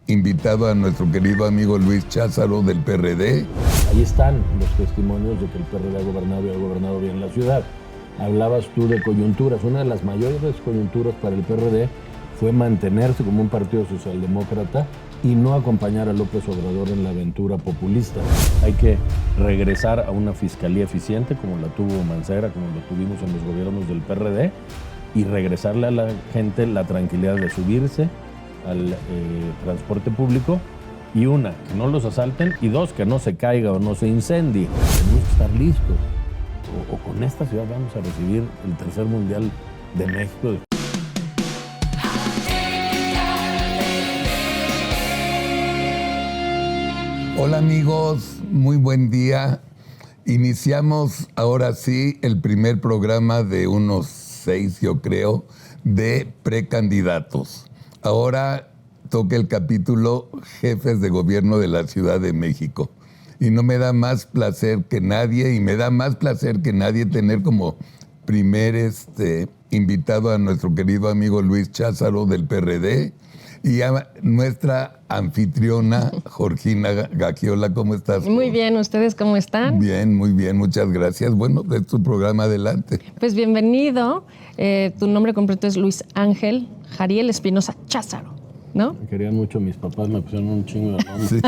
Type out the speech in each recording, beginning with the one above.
invitado a nuestro querido amigo Luis Cházaro del PRD. Ahí están los testimonios de que el PRD ha gobernado y ha gobernado bien la ciudad. Hablabas tú de coyunturas. Una de las mayores coyunturas para el PRD fue mantenerse como un partido socialdemócrata y no acompañar a López Obrador en la aventura populista. Hay que regresar a una fiscalía eficiente como la tuvo Mancera, como lo tuvimos en los gobiernos del PRD, y regresarle a la gente la tranquilidad de subirse al transporte público, y una, que no los asalten, y dos, que no se caiga o no se incendie. Tenemos que estar listos. O con esta ciudad vamos a recibir el tercer mundial de México. Hola amigos, muy buen día. Iniciamos ahora sí el primer programa de unos 6, yo creo, de precandidatos. Ahora toca el capítulo Jefes de Gobierno de la Ciudad de México. Y no me da más placer que nadie, tener como primer invitado a nuestro querido amigo Luis Cházaro del PRD y a nuestra anfitriona Georgina Gagiola. ¿Cómo estás? Muy bien, ¿ustedes cómo están? Bien, muy bien, muchas gracias. Bueno, es tu programa, adelante. Pues bienvenido. Tu nombre completo es Luis Ángel Jariel Espinosa Cházaro, ¿no? Me querían mucho mis papás, me pusieron un chingo de nombres. Sí.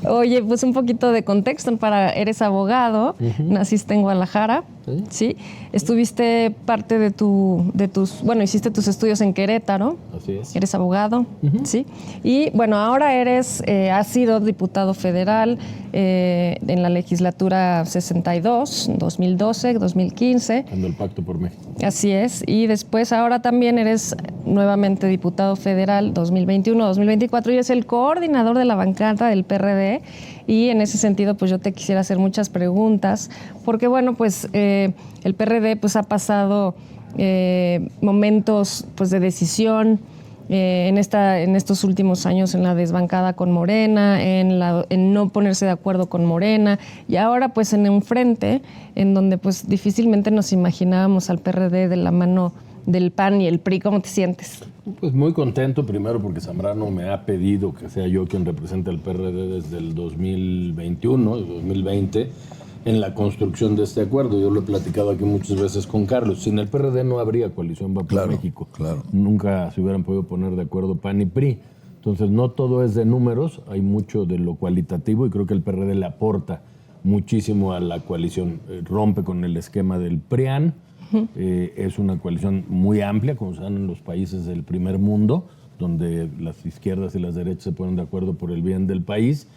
Oye, pues un poquito de contexto. Eres abogado, naciste en Guadalajara, ¿sí? Estuviste parte hiciste tus estudios en Querétaro. Así es. Eres abogado, ¿sí? Y bueno, ahora has sido diputado federal en la legislatura 62, 2012, 2015. Cuando el Pacto por México. Así es. Y después ahora también eres nuevamente diputado federal 2021-2024 y eres el coordinador de la bancada del PRD. Y en ese sentido, pues yo te quisiera hacer muchas preguntas, porque bueno, pues el PRD pues ha pasado momentos pues de decisión en estos últimos años, en la desbancada con Morena, en no ponerse de acuerdo con Morena, y ahora pues en un frente en donde pues difícilmente nos imaginábamos al PRD de la mano del PAN y el PRI. ¿Cómo te sientes? Pues muy contento, primero porque Zambrano me ha pedido que sea yo quien represente al PRD desde el 2021, 2020, en la construcción de este acuerdo. Yo lo he platicado aquí muchas veces con Carlos. Sin el PRD no habría coalición Va por México. Claro. Nunca se hubieran podido poner de acuerdo PAN y PRI. Entonces no todo es de números, hay mucho de lo cualitativo y creo que el PRD le aporta muchísimo a la coalición. Rompe con el esquema del PRIAN. Es una coalición muy amplia, como se dan en los países del primer mundo, donde las izquierdas y las derechas se ponen de acuerdo por el bien del país,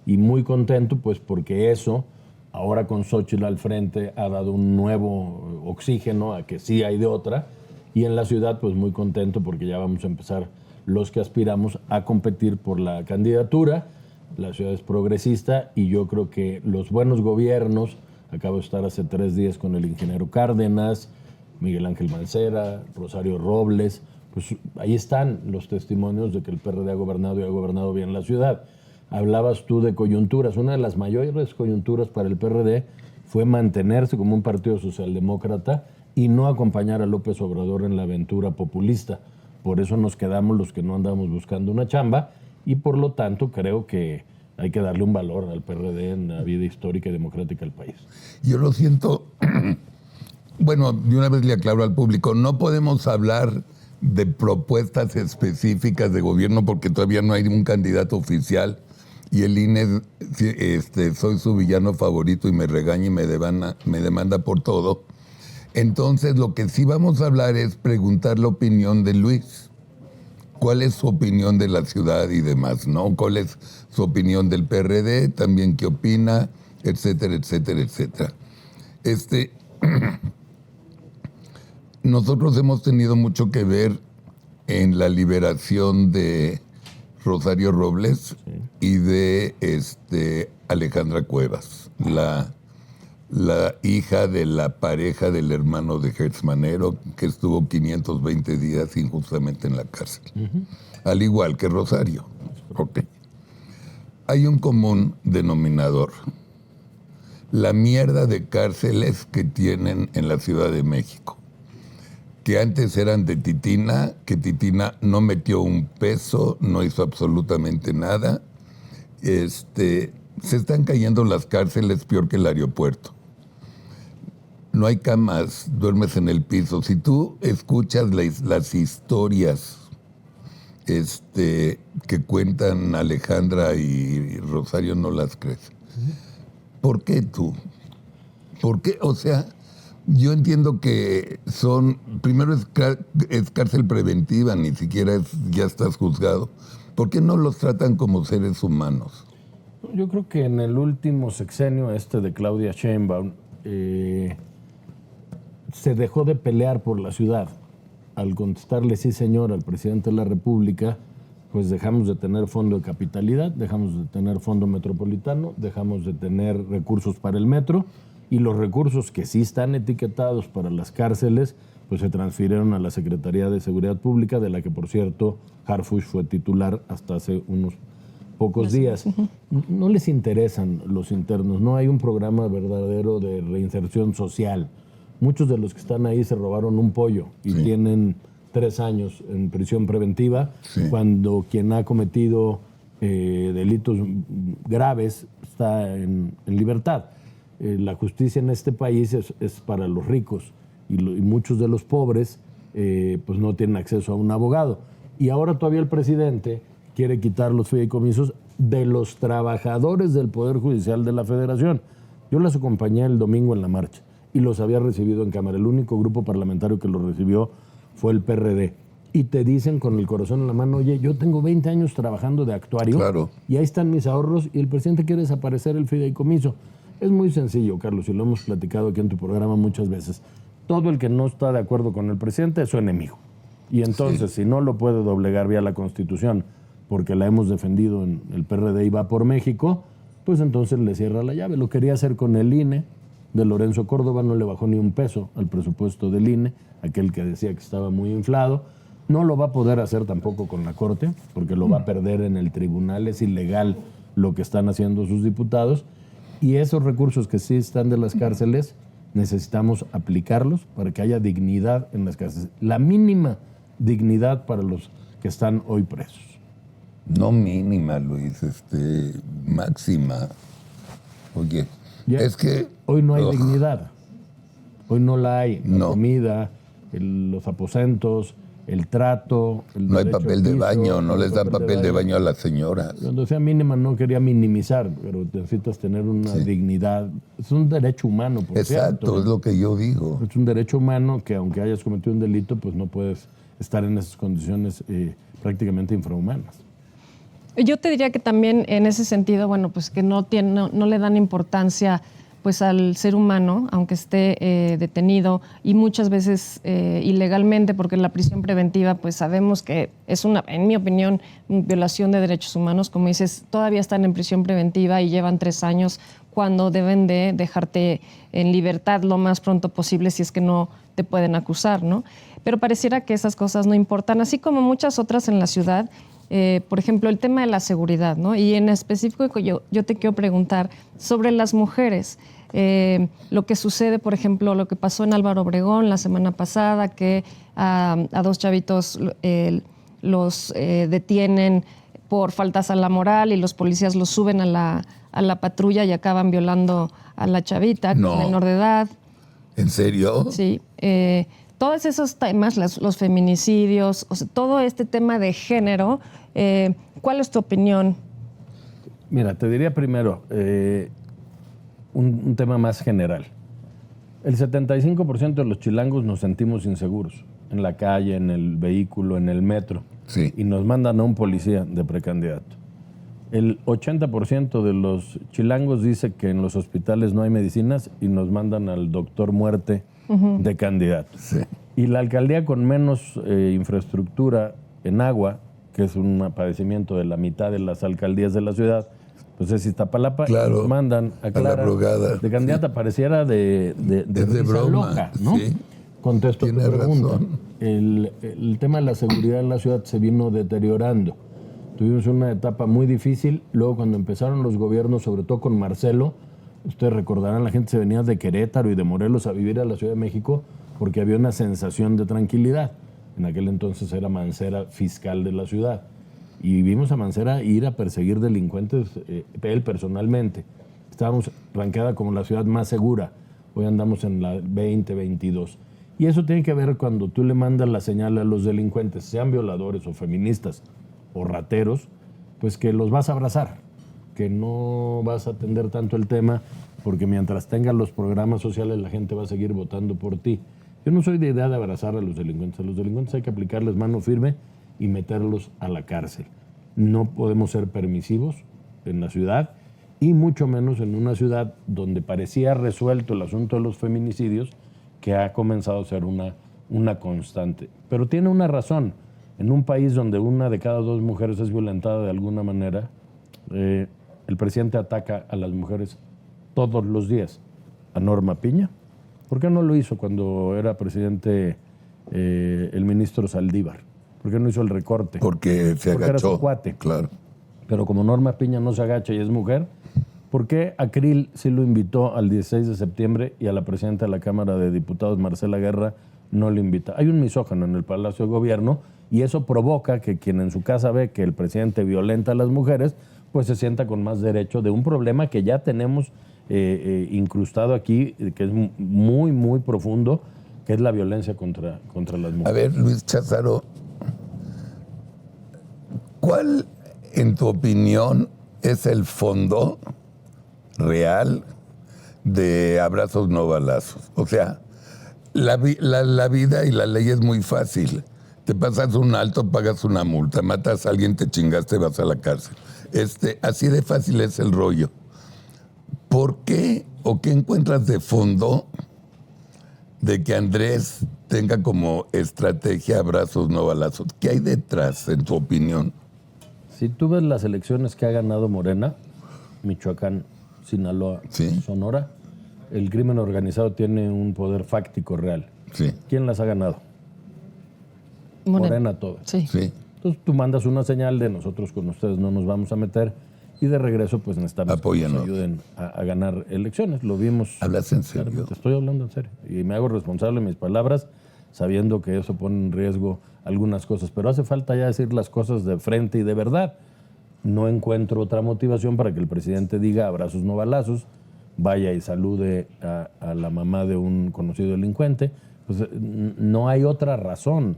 y muy contento pues porque eso, ahora con Xóchitl al frente, ha dado un nuevo oxígeno a que sí hay de otra, y en la ciudad pues muy contento porque ya vamos a empezar los que aspiramos a competir por la candidatura. La ciudad es progresista y yo creo que los buenos gobiernos, acabo de estar hace 3 días con el ingeniero Cárdenas, Miguel Ángel Mancera, Rosario Robles, pues ahí están los testimonios de que el PRD ha gobernado y ha gobernado bien la ciudad. Hablabas tú de coyunturas. Una de las mayores coyunturas para el PRD fue mantenerse como un partido socialdemócrata y no acompañar a López Obrador en la aventura populista. Por eso nos quedamos los que no andamos buscando una chamba y por lo tanto creo que hay que darle un valor al PRD en la vida histórica y democrática del país. Yo lo siento, bueno, de una vez le aclaro al público, no podemos hablar de propuestas específicas de gobierno porque todavía no hay un candidato oficial y el INE, soy su villano favorito y me regaña y me demanda por todo. Entonces, lo que sí vamos a hablar es preguntar la opinión de Luis. ¿Cuál es su opinión de la ciudad y demás, no? ¿Cuál es su opinión del PRD? También qué opina, etcétera, etcétera, etcétera. Nosotros hemos tenido mucho que ver en la liberación de Rosario Robles y de Alejandra Cuevas, la hija de la pareja del hermano de Gertz Manero, que estuvo 520 días injustamente en la cárcel. Al igual que Rosario. Okay. Hay un común denominador. La mierda de cárceles que tienen en la Ciudad de México. que antes eran de Titina, que Titina no metió un peso, no hizo absolutamente nada. Se están cayendo las cárceles peor que el aeropuerto. No hay camas, duermes en el piso. Si tú escuchas las historias que cuentan Alejandra y Rosario, no las crees. ¿Por qué tú? ¿Por qué? O sea, yo entiendo que primero es cárcel preventiva, ni siquiera ya estás juzgado. ¿Por qué no los tratan como seres humanos? Yo creo que en el último sexenio de Claudia Sheinbaum se dejó de pelear por la ciudad. Al contestarle sí señor al presidente de la República, pues dejamos de tener fondo de capitalidad, dejamos de tener fondo metropolitano, dejamos de tener recursos para el metro, y los recursos que sí están etiquetados para las cárceles pues se transfirieron a la Secretaría de Seguridad Pública, de la que, por cierto, Harfuch fue titular hasta hace unos pocos días. No les interesan los internos, no hay un programa verdadero de reinserción social. Muchos de los que están ahí se robaron un pollo y tienen 3 años en prisión preventiva, cuando quien ha cometido delitos graves está en libertad. La justicia en este país es para los ricos y muchos de los pobres pues no tienen acceso a un abogado. Y ahora todavía el presidente quiere quitar los fideicomisos de los trabajadores del Poder Judicial de la Federación. Yo los acompañé el domingo en la marcha y los había recibido en Cámara. El único grupo parlamentario que los recibió fue el PRD. Y te dicen con el corazón en la mano, oye, yo tengo 20 años trabajando de actuario, y ahí están mis ahorros, y el presidente quiere desaparecer el fideicomiso. Es muy sencillo, Carlos, y lo hemos platicado aquí en tu programa muchas veces. Todo el que no está de acuerdo con el presidente es su enemigo. Y entonces, si no lo puede doblegar vía la Constitución, porque la hemos defendido en el PRD y va por México, pues entonces le cierra la llave. Lo quería hacer con el INE de Lorenzo Córdoba, no le bajó ni un peso al presupuesto del INE, aquel que decía que estaba muy inflado. No lo va a poder hacer tampoco con la Corte, porque lo va a perder en el tribunal. Es ilegal lo que están haciendo sus diputados. Y esos recursos que sí están de las cárceles, necesitamos aplicarlos para que haya dignidad en las cárceles. La mínima dignidad para los que están hoy presos. No mínima, Luis, máxima. Oye, es que... Hoy no hay dignidad. Hoy no la hay. La comida, los aposentos, el trato, el no hay papel de baño, no les dan papel de baño a las señoras. Cuando sea mínima no quería minimizar, pero necesitas tener una dignidad. Es un derecho humano, por cierto. Exacto, es lo que yo digo. Es un derecho humano que aunque hayas cometido un delito, pues no puedes estar en esas condiciones prácticamente infrahumanas. Yo te diría que también en ese sentido, bueno, pues que no le dan importancia pues al ser humano, aunque esté detenido y muchas veces ilegalmente, porque la prisión preventiva pues sabemos que es en mi opinión, violación de derechos humanos. Como dices, todavía están en prisión preventiva y llevan 3 años cuando deben de dejarte en libertad lo más pronto posible si es que no te pueden acusar, ¿no? Pero pareciera que esas cosas no importan, así como muchas otras en la ciudad. Por ejemplo, el tema de la seguridad, ¿no? Y en específico yo te quiero preguntar sobre las mujeres. Lo que sucede, por ejemplo, lo que pasó en Álvaro Obregón la semana pasada, que a 2 chavitos los detienen por faltas a la moral y los policías los suben a la patrulla y acaban violando a la chavita, menor de edad. ¿En serio? Sí. Todos esos temas, los feminicidios, o sea, todo este tema de género, ¿cuál es tu opinión? Mira, te diría primero un tema más general. El 75% de los chilangos nos sentimos inseguros en la calle, en el vehículo, en el metro. Sí. Y nos mandan a un policía de precandidato. El 80% de los chilangos dice que en los hospitales no hay medicinas y nos mandan al doctor muerte de candidato. Sí. Y la alcaldía con menos infraestructura en agua, que es un padecimiento de la mitad de las alcaldías de la ciudad, pues es Iztapalapa, claro, y nos mandan a Clara de candidata. Pareciera de broma, loca, ¿no? Sí. Contesto tu pregunta. Razón. El tema de la seguridad en la ciudad se vino deteriorando. Tuvimos una etapa muy difícil. Luego, cuando empezaron los gobiernos, sobre todo con Marcelo, ustedes recordarán, la gente se venía de Querétaro y de Morelos a vivir a la Ciudad de México porque había una sensación de tranquilidad. En aquel entonces era Mancera fiscal de la ciudad. Y vimos a Mancera ir a perseguir delincuentes, él personalmente. Estábamos ranqueada como la ciudad más segura. Hoy andamos en la 20, 22. Y eso tiene que ver cuando tú le mandas la señal a los delincuentes, sean violadores o feministas o rateros, pues que los vas a abrazar, que no vas a atender tanto el tema, porque mientras tengas los programas sociales la gente va a seguir votando por ti. Yo no soy de idea de abrazar a los delincuentes. A los delincuentes hay que aplicarles mano firme y meterlos a la cárcel. No podemos ser permisivos en la ciudad y mucho menos en una ciudad donde parecía resuelto el asunto de los feminicidios, que ha comenzado a ser una constante. Pero tiene una razón. En un país donde 1 de cada 2 mujeres es violentada de alguna manera, el presidente ataca a las mujeres todos los días. A Norma Piña. ¿Por qué no lo hizo cuando era presidente el ministro Saldívar? ¿Por qué no hizo el recorte? Porque se Porque agachó. era su cuate. Claro. Pero como Norma Piña no se agacha y es mujer, ¿por qué Acril sí lo invitó al 16 de septiembre y a la presidenta de la Cámara de Diputados, Marcela Guerra, no le invita? Hay un misógino en el Palacio de Gobierno y eso provoca que quien en su casa ve que el presidente violenta a las mujeres, pues se sienta con más derecho de un problema que ya tenemos incrustado aquí, que es muy, muy profundo, que es la violencia contra las mujeres. A ver, Luis Cházaro, ¿cuál, en tu opinión, es el fondo real de abrazos no balazos? O sea, la vida y la ley es muy fácil. Te pasas un alto, pagas una multa, matas a alguien, te chingaste, vas a la cárcel. Así de fácil es el rollo. ¿Por qué o qué encuentras de fondo de que Andrés tenga como estrategia abrazos no balazos? ¿Qué hay detrás, en tu opinión? Si tú ves las elecciones que ha ganado Morena, Michoacán, Sinaloa, Sí. Sonora, el crimen organizado tiene un poder fáctico real. Sí, ¿Quién las ha ganado? Morena todas. Sí. sí. Entonces tú mandas una señal de nosotros con ustedes no nos vamos a meter y de regreso pues necesitamos Apóyanos. que nos ayuden a ganar elecciones. Lo vimos. ¿Hablas en serio? Te estoy hablando en serio. Y me hago responsable de mis palabras sabiendo que eso pone en riesgo algunas cosas. Pero hace falta ya decir las cosas de frente y de verdad. No encuentro otra motivación para que el presidente diga abrazos no balazos, vaya y salude a la mamá de un conocido delincuente. Pues no hay otra razón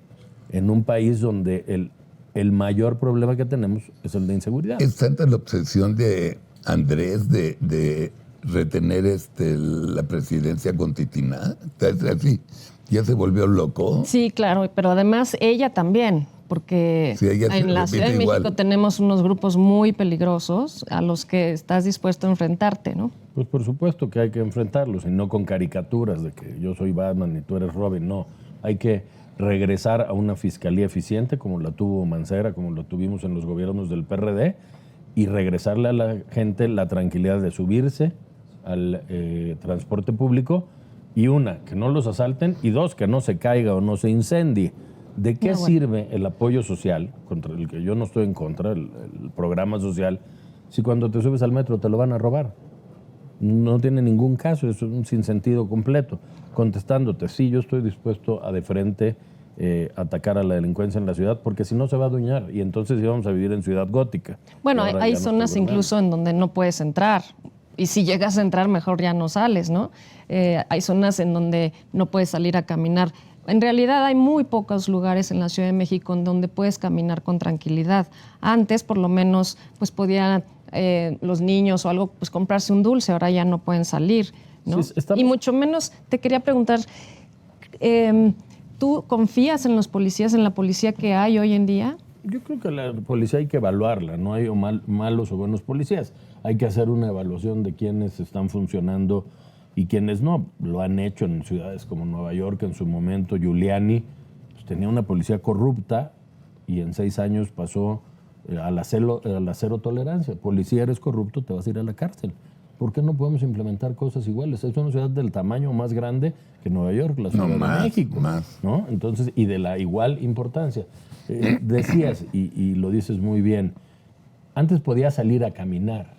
en un país donde el mayor problema que tenemos es el de inseguridad. ¿Es tanta la obsesión de Andrés de retener la presidencia con Titiná? ¿Así? ¿Ya se volvió loco? Sí, claro, pero además ella también, porque Sí, ella se en la repite Ciudad de igual. México tenemos unos grupos muy peligrosos a los que estás dispuesto a enfrentarte, ¿no? Pues por supuesto que hay que enfrentarlos y no con caricaturas de que yo soy Batman y tú eres Robin, no. Hay que regresar a una fiscalía eficiente como la tuvo Mancera, como lo tuvimos en los gobiernos del PRD y regresarle a la gente la tranquilidad de subirse al transporte público y que no los asalten y 2, que no se caiga o no se incendie. ¿De qué sirve el apoyo social, contra el que yo no estoy en contra, el programa social, si cuando te subes al metro te lo van a robar? No tiene ningún caso, es un sinsentido completo. Contestándote, sí, yo estoy dispuesto a de frente atacar a la delincuencia en la ciudad, porque si no se va a adueñar y entonces íbamos a vivir en ciudad gótica. Bueno, Y ahora hay ya no zonas estoy gobernando. incluso en donde no puedes entrar. Y si llegas a entrar, mejor ya no sales, ¿no? Hay zonas en donde no puedes salir a caminar. En realidad hay muy pocos lugares en la Ciudad de México en donde puedes caminar con tranquilidad. Antes, por lo menos, pues podían los niños o algo, pues comprarse un dulce. Ahora ya no pueden salir, ¿no? Sí, estamos- Y mucho menos, te quería preguntar, ¿tú confías en los policías, en la policía que hay hoy en día? Yo creo que la policía hay que evaluarla, no hay malos o buenos policías. Hay que hacer una evaluación de quiénes están funcionando y quiénes no. Lo han hecho en ciudades como Nueva York, en su momento Giuliani pues, tenía una policía corrupta y en 6 años pasó a la cero tolerancia. Policía, eres corrupto, te vas a ir a la cárcel. ¿Por qué no podemos implementar cosas iguales? Es una ciudad del tamaño más grande que Nueva York, la Ciudad de México. Más. ¿No? Entonces, y de la igual importancia. Decías, y lo dices muy bien, antes podía salir a caminar,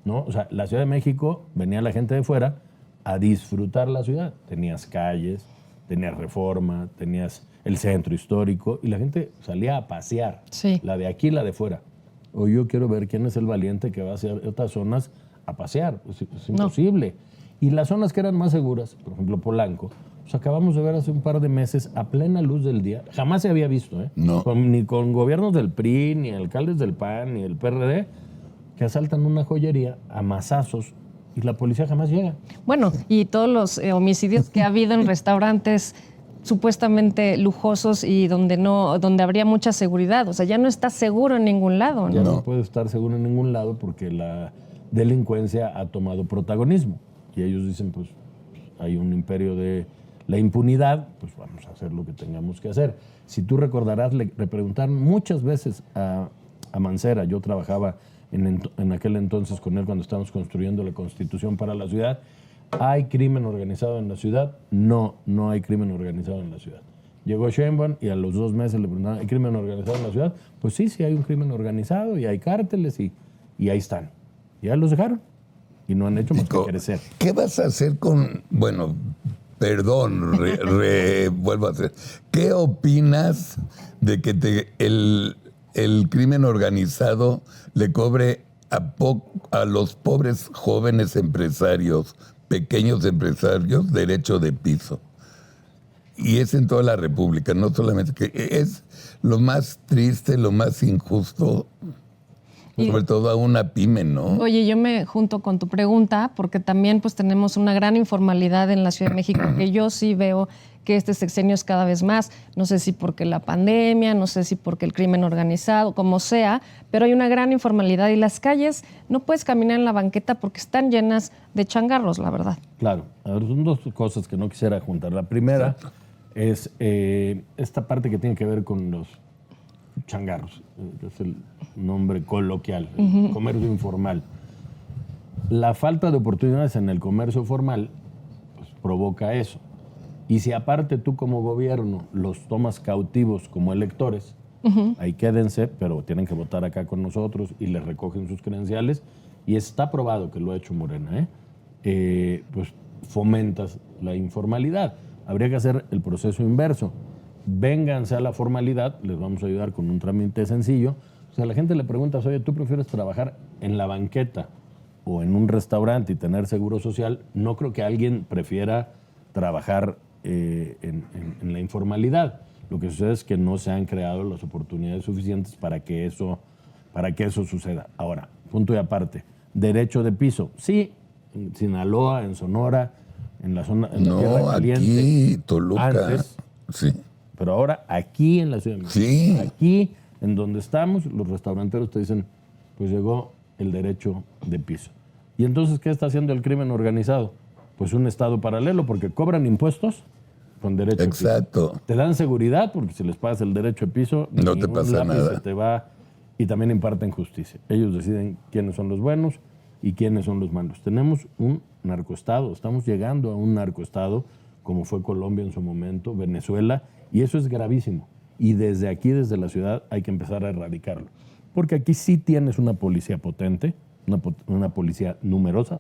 ¿no? O sea, la Ciudad de México, venía la gente de fuera a disfrutar la ciudad. Tenías calles, tenías Reforma, tenías el centro histórico y la gente salía a pasear, Sí. la de aquí, la de fuera. O yo quiero ver quién es el valiente que va hacia otras zonas a pasear. Es imposible. Y las zonas que eran más seguras, por ejemplo Polanco, pues acabamos de ver hace un par de meses a plena luz del día. Jamás se había visto, ¿eh? No. Ni con gobiernos del PRI, ni alcaldes del PAN, ni del PRD, que asaltan una joyería a mazazos y la policía jamás llega. Bueno, y todos los homicidios que ha habido en restaurantes supuestamente lujosos y donde habría mucha seguridad. O sea, ya no está seguro en ningún lado, Ya ¿no? no puede estar seguro en ningún lado porque la delincuencia ha tomado protagonismo. Y ellos dicen, pues, hay un imperio de la impunidad, pues vamos a hacer lo que tengamos que hacer. Si tú recordarás, le preguntaron muchas veces a Mancera, yo trabajaba en aquel entonces con él cuando estábamos construyendo la Constitución para la ciudad, ¿hay crimen organizado en la ciudad? No, no hay crimen organizado en la ciudad. Llegó Sheinbaum y a los 2 meses le preguntaron, ¿hay crimen organizado en la ciudad? Pues sí, sí hay un crimen organizado y hay cárteles y ahí están. Ya los dejaron y no han hecho más que crecer. ¿Qué vas a hacer con, bueno, perdón, vuelvo a hacer, ¿qué opinas de que el crimen organizado le cobre a los pobres jóvenes empresarios, pequeños empresarios, derecho de piso? Y es en toda la República, no solamente, que es lo más triste, lo más injusto, sobre todo a una pyme, ¿no? Oye, yo me junto con tu pregunta porque también pues tenemos una gran informalidad en la Ciudad de México, que yo sí veo que este sexenio es cada vez más, no sé si porque la pandemia, no sé si porque el crimen organizado, como sea, pero hay una gran informalidad y las calles no puedes caminar en la banqueta porque están llenas de changarros, la verdad. Claro, a ver, son 2 cosas que no quisiera juntar. La primera es esta parte que tiene que ver con los changarros, que es el nombre coloquial, el comercio informal. La falta de oportunidades en el comercio formal pues, provoca eso. Y si aparte tú como gobierno los tomas cautivos como electores, ahí quédense, pero tienen que votar acá con nosotros y les recogen sus credenciales. Y está probado que lo ha hecho Morena, pues fomentas la informalidad. Habría que hacer el proceso inverso. Vénganse a la formalidad, les vamos a ayudar con un trámite sencillo. O sea, a la gente le preguntas, oye, ¿tú prefieres trabajar en la banqueta o en un restaurante y tener seguro social? No creo que alguien prefiera trabajar en la informalidad. Lo que sucede es que no se han creado las oportunidades suficientes para que eso suceda. Ahora, punto y aparte, derecho de piso. Sí, en Sinaloa, en Sonora, en la zona, en la Tierra Caliente. Aquí, Toluca. Antes, Sí. pero ahora aquí en la Ciudad de México. Sí. Aquí, en donde estamos, los restauranteros te dicen, pues llegó el derecho de piso. ¿Y entonces qué está haciendo el crimen organizado? Pues un estado paralelo, porque cobran impuestos con derecho de piso. Exacto. Te dan seguridad, porque si les pagas el derecho de piso, No te ningún pasa lápiz nada. se te va, y también imparten justicia. Ellos deciden quiénes son los buenos y quiénes son los malos. Tenemos un narcoestado, estamos llegando a un narcoestado, como fue Colombia en su momento, Venezuela, y eso es gravísimo. Y desde aquí, desde la ciudad, hay que empezar a erradicarlo. Porque aquí sí tienes una policía potente, una policía numerosa,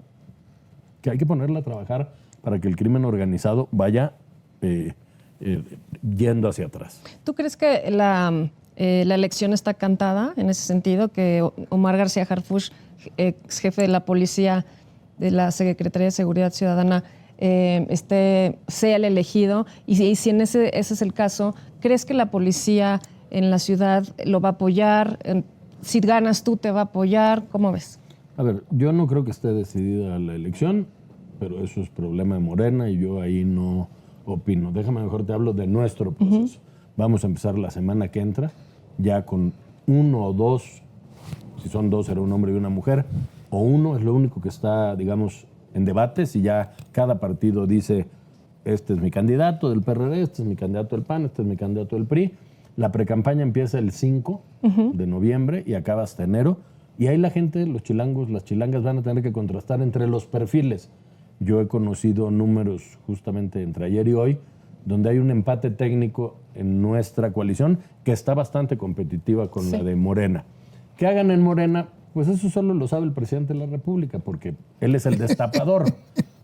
que hay que ponerla a trabajar para que el crimen organizado vaya yendo hacia atrás. ¿Tú crees que la elección está cantada en ese sentido? Que Omar García Harfuch, ex jefe de la policía de la Secretaría de Seguridad Ciudadana, sea el elegido. Y si ese es el caso, ¿crees que la policía en la ciudad lo va a apoyar? Si ganas tú, ¿te va a apoyar? ¿Cómo ves? A ver, yo no creo que esté decidida la elección, pero eso es problema de Morena y yo ahí no opino. Déjame mejor te hablo de nuestro proceso. Vamos a empezar la semana que entra, ya con 1 o 2, si son 2 será un hombre y una mujer, o 1 es lo único que está, digamos, en debate, si ya cada partido dice, este es mi candidato del PRD, este es mi candidato del PAN, este es mi candidato del PRI. La precampaña empieza el 5 de noviembre y acaba hasta enero, y ahí la gente, los chilangos, las chilangas van a tener que contrastar entre los perfiles. Yo he conocido números justamente entre ayer y hoy, donde hay un empate técnico en nuestra coalición que está bastante competitiva con la de Morena. ¿Qué hagan en Morena? Pues eso solo lo sabe el presidente de la República, porque él es el destapador.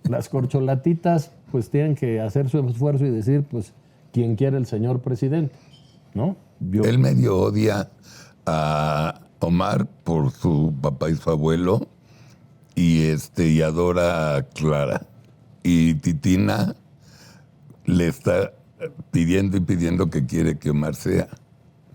Las corcholatitas pues tienen que hacer su esfuerzo y decir pues quién quiere el señor presidente, ¿no? Él medio odia a Omar por su papá y su abuelo y adora a Clara. Y Titina le está pidiendo y pidiendo que quiere que Omar sea.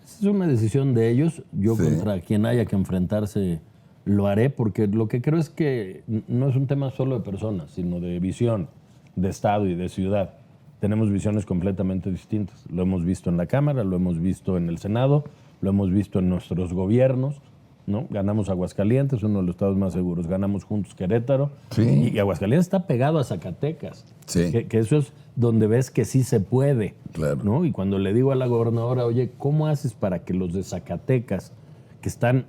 Es una decisión de ellos. Yo Sí. contra quien haya que enfrentarse lo haré, porque lo que creo es que no es un tema solo de personas, sino de visión, de Estado y de ciudad. Tenemos visiones completamente distintas. Lo hemos visto en la Cámara, lo hemos visto en el Senado, lo hemos visto en nuestros gobiernos, ¿no? Ganamos Aguascalientes, uno de los estados más seguros. Ganamos juntos Querétaro. Sí. Y Aguascalientes está pegado a Zacatecas. Sí. Que eso es donde ves que sí se puede. Claro. ¿No? Y cuando le digo a la gobernadora, oye, ¿cómo haces para que los de Zacatecas, que están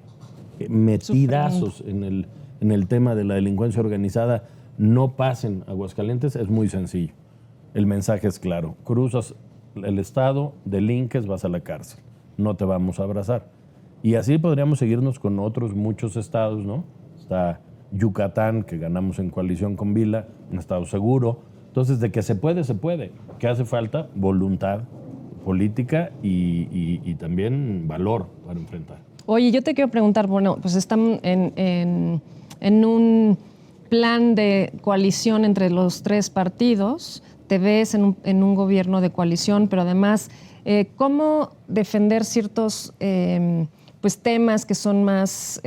metidazos en el tema de la delincuencia organizada, no pasen a Aguascalientes? Es muy sencillo. El mensaje es claro. Cruzas el estado, delinques, vas a la cárcel. No te vamos a abrazar. Y así podríamos seguirnos con otros muchos estados, ¿no? Está Yucatán, que ganamos en coalición con Vila, un estado seguro. Entonces, de que se puede, se puede. ¿Qué hace falta? Voluntad política y también valor para enfrentar. Oye, yo te quiero preguntar, bueno, pues están en un plan de coalición entre los tres partidos, te ves en un gobierno de coalición, pero además, ¿cómo defender ciertos pues temas que son más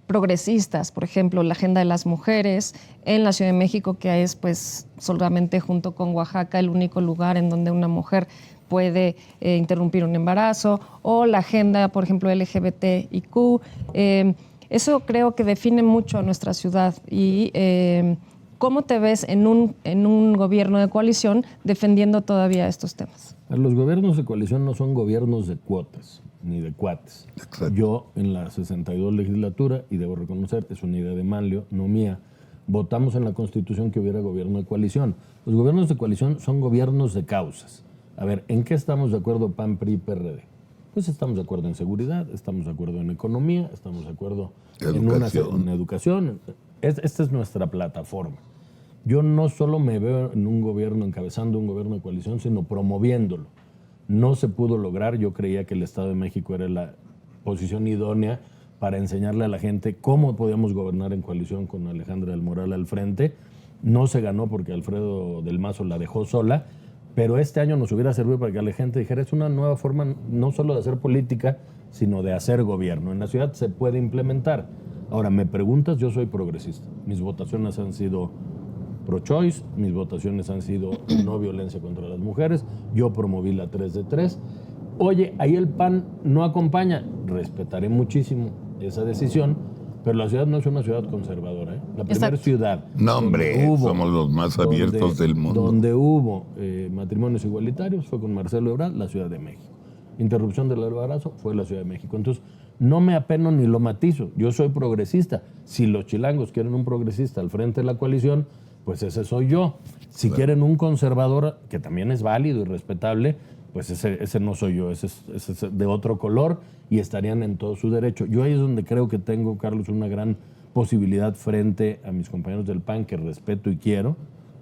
progresistas? Por ejemplo, la agenda de las mujeres en la Ciudad de México, que es pues solamente junto con Oaxaca el único lugar en donde una mujer puede interrumpir un embarazo, o la agenda, por ejemplo, LGBTIQ. Eso creo que define mucho a nuestra ciudad. Y ¿cómo te ves en un gobierno de coalición defendiendo todavía estos temas? Los gobiernos de coalición no son gobiernos de cuotas ni de cuates. Exacto. Yo en la 62 legislatura, y debo reconocer, es una idea de Manlio, no mía, votamos en la Constitución que hubiera gobierno de coalición. Los gobiernos de coalición son gobiernos de causas. A ver, ¿en qué estamos de acuerdo PAN, PRI y PRD? Pues estamos de acuerdo en seguridad, estamos de acuerdo en economía, estamos de acuerdo en educación. Esta es nuestra plataforma. Yo no solo me veo en un gobierno, encabezando un gobierno de coalición, sino promoviéndolo. No se pudo lograr. Yo creía que el Estado de México era la posición idónea para enseñarle a la gente cómo podíamos gobernar en coalición con Alejandra del Moral al frente. No se ganó porque Alfredo del Mazo la dejó sola, pero este año nos hubiera servido para que la gente dijera, es una nueva forma no solo de hacer política, sino de hacer gobierno. En la ciudad se puede implementar. Ahora, me preguntas, yo soy progresista. Mis votaciones han sido pro-choice, mis votaciones han sido no violencia contra las mujeres, yo promoví la 3 de 3. Oye, ahí el PAN no acompaña, respetaré muchísimo esa decisión, pero la ciudad no es una ciudad conservadora, ¿eh? La primera ciudad. No, hombre, somos los más abiertos del mundo. Donde hubo matrimonios igualitarios fue con Marcelo Ebrard, la Ciudad de México. Interrupción del embarazo fue la Ciudad de México. Entonces, no me apeno ni lo matizo. Yo soy progresista. Si los chilangos quieren un progresista al frente de la coalición, pues ese soy yo. Si quieren un conservador, que también es válido y respetable, pues ese no soy yo, ese es de otro color y estarían en todo su derecho. Yo ahí es donde creo que tengo, Carlos, una gran posibilidad frente a mis compañeros del PAN, que respeto y quiero,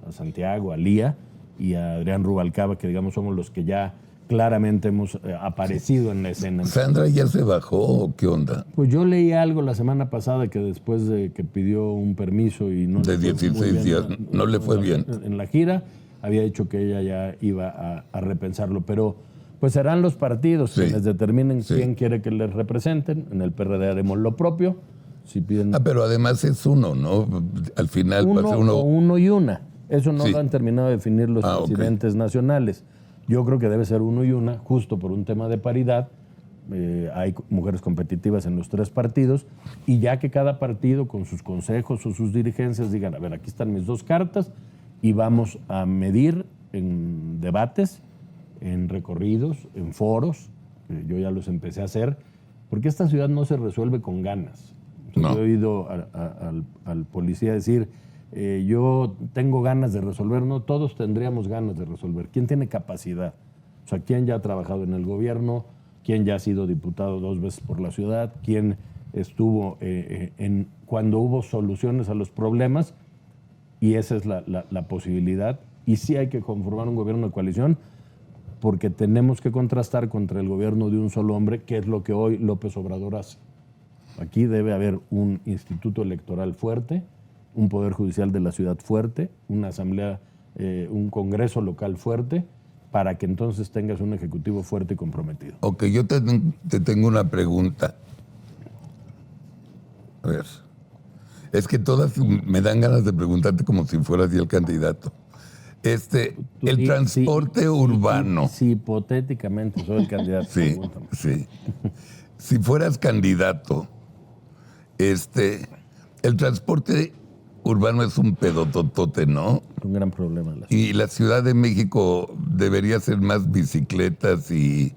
a Santiago, a Lía y a Adrián Rubalcaba, que digamos somos los que ya claramente hemos aparecido en la escena. ¿Sandra ya se bajó o qué onda? Pues yo leí algo la semana pasada que después de que pidió un permiso y no de 16 días, no le fue bien. En la gira, había dicho que ella ya iba a repensarlo, pero pues serán los partidos quienes determinen quién quiere que les representen. En el PRD haremos lo propio. Si piden pero además es uno, ¿no? Al final va a ser uno. Uno y una. Eso no lo han terminado de definir los presidentes nacionales. Yo creo que debe ser uno y una, justo por un tema de paridad. Hay mujeres competitivas en los tres partidos, y ya que cada partido con sus consejos o sus dirigencias digan, a ver, aquí están mis dos cartas, y vamos a medir en debates, en recorridos, en foros. Yo ya los empecé a hacer, porque esta ciudad no se resuelve con ganas. No. Yo he oído al policía decir, yo tengo ganas de resolver. No, todos tendríamos ganas de resolver. ¿Quién tiene capacidad? O sea, ¿quién ya ha trabajado en el gobierno? ¿Quién ya ha sido diputado 2 veces por la ciudad? ¿Quién estuvo cuando hubo soluciones a los problemas? Y esa es la posibilidad. Y sí hay que conformar un gobierno de coalición porque tenemos que contrastar contra el gobierno de un solo hombre, que es lo que hoy López Obrador hace. Aquí debe haber un instituto electoral fuerte, un poder judicial de la ciudad fuerte, una asamblea, un congreso local fuerte, para que entonces tengas un ejecutivo fuerte y comprometido. Ok, yo te tengo una pregunta. A ver. Es que todas me dan ganas de preguntarte como si fueras yo el candidato. El transporte urbano. Si hipotéticamente soy el candidato. Sí, sí. Si fueras candidato, el transporte urbano es un pedototote, ¿no? Un gran problema. Y la Ciudad de México debería ser más bicicletas y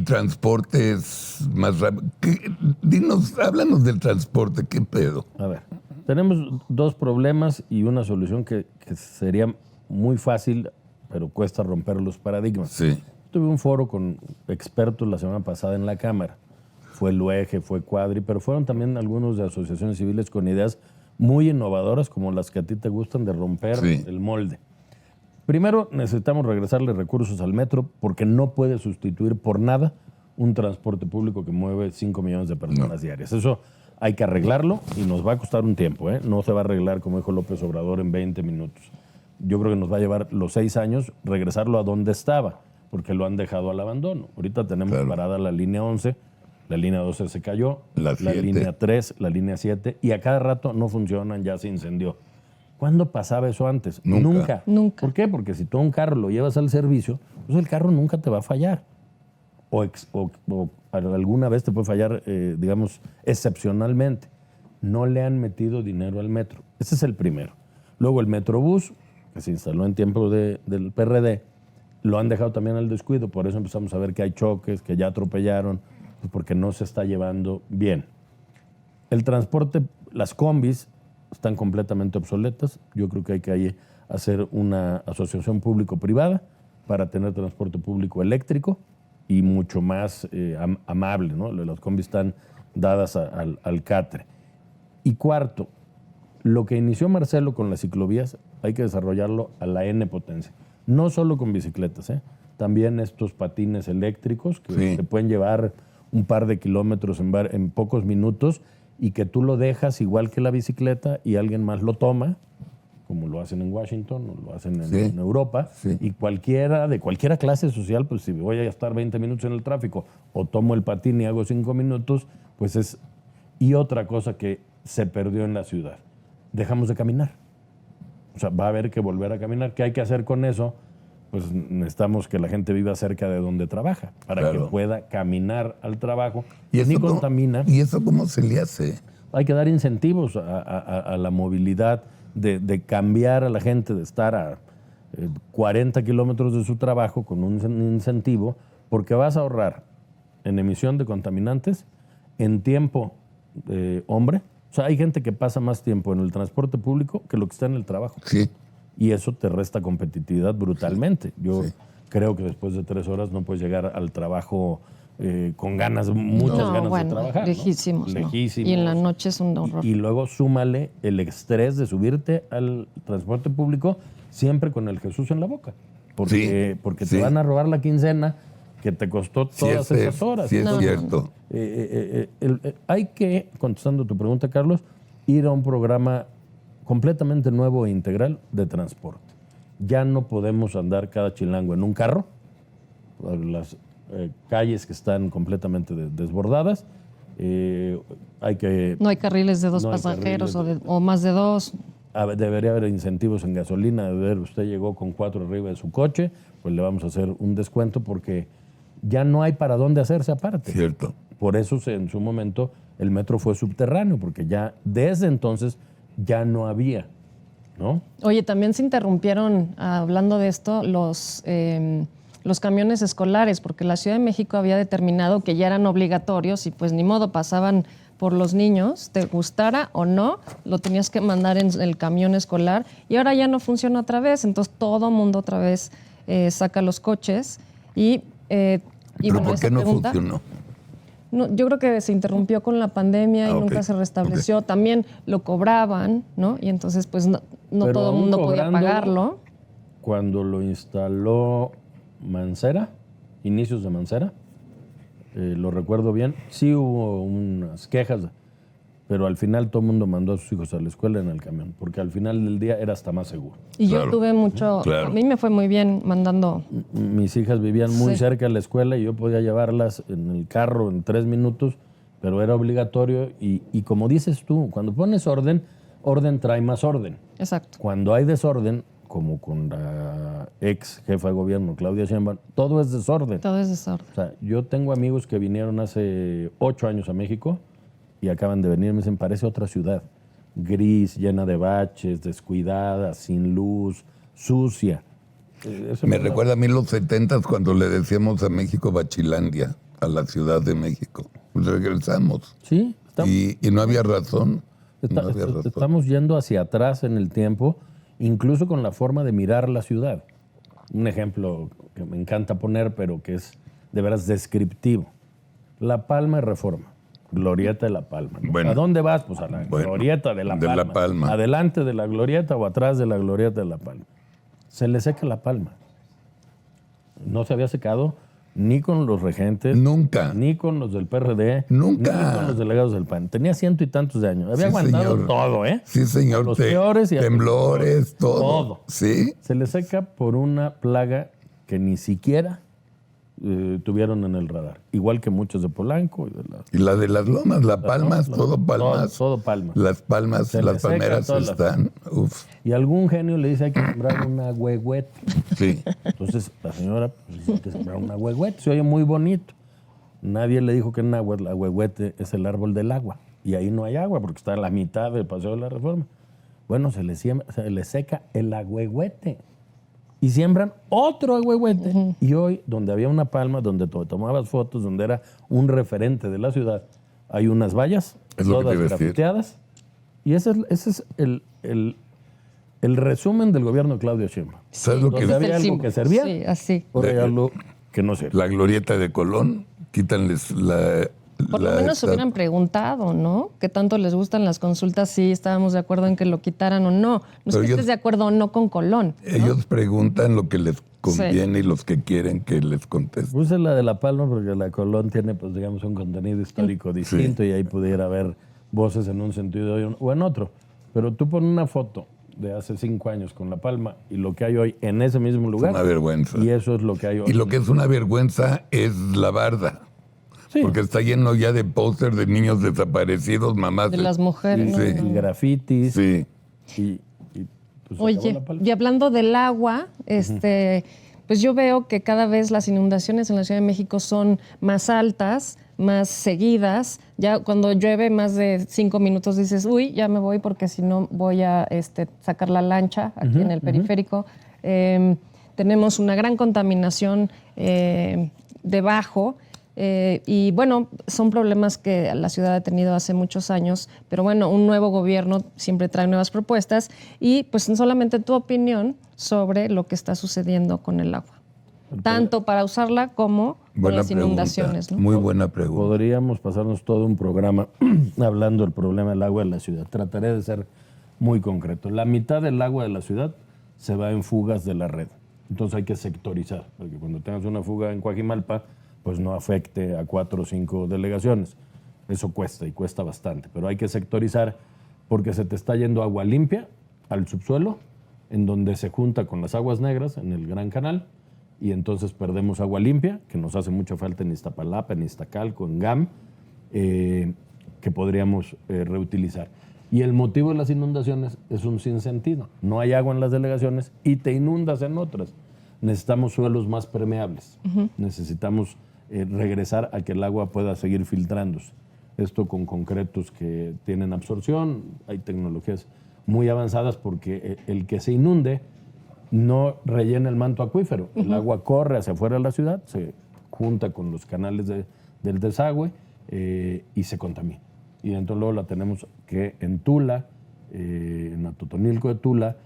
transportes más rápidos. Háblanos del transporte, ¿qué pedo? A ver, tenemos dos problemas y una solución que sería muy fácil, pero cuesta romper los paradigmas. Sí. Tuve un foro con expertos la semana pasada en la Cámara. Fue el UEG, fue Cuadri, pero fueron también algunos de asociaciones civiles con ideas muy innovadoras, como las que a ti te gustan, de romper el molde. Primero, necesitamos regresarle recursos al metro porque no puede sustituir por nada un transporte público que mueve 5 millones de personas diarias. Eso hay que arreglarlo y nos va a costar un tiempo, ¿eh? No se va a arreglar, como dijo López Obrador, en 20 minutos. Yo creo que nos va a llevar los 6 años regresarlo a donde estaba, porque lo han dejado al abandono. Ahorita tenemos parada la línea 11, la línea 12 se cayó, la línea 3, la línea 7, y a cada rato no funcionan, ya se incendió. ¿Cuándo pasaba eso antes? Nunca. ¿Por qué? Porque si tú un carro lo llevas al servicio, pues el carro nunca te va a fallar. O alguna vez te puede fallar, digamos, excepcionalmente. No le han metido dinero al metro. Ese es el primero. Luego el Metrobús, que se instaló en tiempo del PRD, lo han dejado también al descuido. Por eso empezamos a ver que hay choques, que ya atropellaron, pues porque no se está llevando bien. El transporte, las combis, están completamente obsoletas. Yo creo que hay que hacer una asociación público-privada para tener transporte público eléctrico y mucho más amable, ¿no? Las combis están dadas al catre. Y cuarto, lo que inició Marcelo con las ciclovías hay que desarrollarlo a la N potencia. No solo con bicicletas, también estos patines eléctricos que te pueden llevar un par de kilómetros en pocos minutos y que tú lo dejas igual que la bicicleta y alguien más lo toma, como lo hacen en Washington o lo hacen en Europa, y de cualquiera clase social, pues si voy a estar 20 minutos en el tráfico o tomo el patín y hago 5 minutos, pues es... Y otra cosa que se perdió en la ciudad, dejamos de caminar. O sea, va a haber que volver a caminar. ¿Qué hay que hacer con eso? Pues necesitamos que la gente viva cerca de donde trabaja para que pueda caminar al trabajo. ¿Y eso ni contamina. ¿Y eso cómo se le hace? Hay que dar incentivos a la movilidad, de cambiar a la gente de estar a 40 kilómetros de su trabajo con un incentivo, porque vas a ahorrar en emisión de contaminantes, en tiempo hombre. O sea, hay gente que pasa más tiempo en el transporte público que lo que está en el trabajo. Sí. Y eso te resta competitividad brutalmente. Yo creo que después de 3 horas no puedes llegar al trabajo con muchas ganas de trabajar. Lejísimos, ¿no? Lejísimos. Y en la noche es un horror. Y luego súmale el estrés de subirte al transporte público siempre con el Jesús en la boca. Porque te van a robar la quincena que te costó todas esas horas. Sí, es cierto. Hay que, contestando tu pregunta, Carlos, ir a un programa completamente nuevo e integral de transporte. Ya no podemos andar cada chilango en un carro, las calles que están completamente desbordadas. No hay carriles de 2 pasajeros o más de 2. Debería haber incentivos en gasolina. Usted llegó con 4 arriba de su coche, pues le vamos a hacer un descuento porque ya no hay para dónde hacerse aparte. Cierto. Por eso en su momento el metro fue subterráneo, porque ya desde entonces ya no había, ¿no? Oye, también se interrumpieron, hablando de esto, los camiones escolares, porque la Ciudad de México había determinado que ya eran obligatorios y pues ni modo, pasaban por los niños, te gustara o no, lo tenías que mandar en el camión escolar y ahora ya no funciona otra vez, entonces todo mundo otra vez saca los coches y ¿Pero por qué no funcionó? No, yo creo que se interrumpió con la pandemia y nunca se restableció. También lo cobraban, ¿no? Y entonces, pues, no todo el mundo podía pagarlo. Cuando lo instaló Mancera, inicios de Mancera, lo recuerdo bien, sí hubo unas quejas, pero al final todo el mundo mandó a sus hijos a la escuela en el camión, porque al final del día era hasta más seguro. Y yo tuve mucho... A mí me fue muy bien mandando... Mis hijas vivían muy cerca de la escuela y yo podía llevarlas en el carro en 3 minutos, pero era obligatorio. Y como dices tú, cuando pones orden trae más orden. Exacto. Cuando hay desorden, como con la ex jefa de gobierno, Claudia Sheinbaum, todo es desorden. Todo es desorden. O sea, yo tengo amigos que vinieron hace 8 años a México y acaban de venir, me dicen, parece otra ciudad. Gris, llena de baches, descuidada, sin luz, sucia. Me recuerda a mí los 70s cuando le decíamos a México Bachilandia, a la Ciudad de México. Pues regresamos. Sí. Y no había razón. Estamos yendo hacia atrás en el tiempo, incluso con la forma de mirar la ciudad. Un ejemplo que me encanta poner, pero que es de veras descriptivo. La Palma y Reforma. Glorieta de La Palma, ¿no? Bueno, ¿a dónde vas? Pues a la Glorieta de La Palma. La Palma. Adelante de la Glorieta o atrás de la Glorieta de La Palma. Se le seca La Palma. No se había secado ni con los regentes. Nunca. Ni con los del PRD. Nunca. Ni con los delegados del PAN. Tenía 100 y tantos de años. Había aguantado todo, ¿eh? Sí, señor. Los peores y temblores, todo. Sí. Se le seca por una plaga que ni siquiera tuvieron en el radar. Igual que muchos de Polanco. Y la de las lomas, Palmas, todo Palmas. Todo Palmas. Las Palmas, las palmeras están. Uf. Y algún genio le dice hay que sembrar una huehuete. Sí. Entonces la señora pues, dice que sembrar una huehuete. Se oye muy bonito. Nadie le dijo que en náhuatl la huehuete es el árbol del agua. Y ahí no hay agua porque está a la mitad del Paseo de la Reforma. Bueno, se le seca el agüehuete. Y siembran otro agüehuete. Y hoy, donde había una palma, donde tomabas fotos, donde era un referente de la ciudad, hay unas vallas, todas grafiteadas. Y ese es el resumen del gobierno de Claudia Sheinbaum. ¿Sabes lo que había algo que servía? Sí, así. Ahora hay algo que no sirve. La Glorieta de Colón, quítanles la... Por lo menos hubieran preguntado, ¿no? ¿Qué tanto les gustan las consultas? Si estábamos de acuerdo en que lo quitaran o no. No es que estés de acuerdo o no con Colón, ¿no? Ellos preguntan lo que les conviene y los que quieren que les contesten. Puse la de La Palma porque la Colón tiene, pues digamos, un contenido histórico distinto y ahí pudiera haber voces en un sentido o en otro. Pero tú pones una foto de hace 5 años con La Palma y lo que hay hoy en ese mismo lugar. Es una vergüenza. Y eso es lo que hay hoy. Y lo que es una vergüenza es la barda. Sí. Porque está lleno ya de póster de niños desaparecidos, mamás. De las mujeres. Y grafitis. Sí. Y pues oye, y hablando del agua, pues yo veo que cada vez las inundaciones en la Ciudad de México son más altas, más seguidas. Ya cuando llueve más de 5 minutos dices, uy, ya me voy porque si no voy a sacar la lancha aquí en el periférico. Tenemos una gran contaminación debajo. Y bueno, son problemas que la ciudad ha tenido hace muchos años, pero bueno, un nuevo gobierno siempre trae nuevas propuestas y pues solamente tu opinión sobre lo que está sucediendo con el agua, tanto para usarla como con las inundaciones, ¿no? Muy buena pregunta. Podríamos pasarnos todo un programa hablando del problema del agua en la ciudad. Trataré de ser muy concreto. La mitad del agua de la ciudad se va en fugas de la red, entonces hay que sectorizar, porque cuando tengas una fuga en Coajimalpa, pues no afecte a 4 o 5 delegaciones. Eso cuesta y cuesta bastante, pero hay que sectorizar porque se te está yendo agua limpia al subsuelo, en donde se junta con las aguas negras en el Gran Canal, y entonces perdemos agua limpia, que nos hace mucha falta en Iztapalapa, en Iztacalco, en GAM, que podríamos reutilizar. Y el motivo de las inundaciones es un sinsentido. No hay agua en las delegaciones y te inundas en otras. Necesitamos suelos más permeables. Necesitamos regresar a que el agua pueda seguir filtrándose. Esto con concretos que tienen absorción, hay tecnologías muy avanzadas porque el que se inunde no rellena el manto acuífero. El agua corre hacia afuera de la ciudad, se junta con los canales del desagüe y se contamina. Y entonces luego la tenemos que en Tula, en Atotonilco de Tula,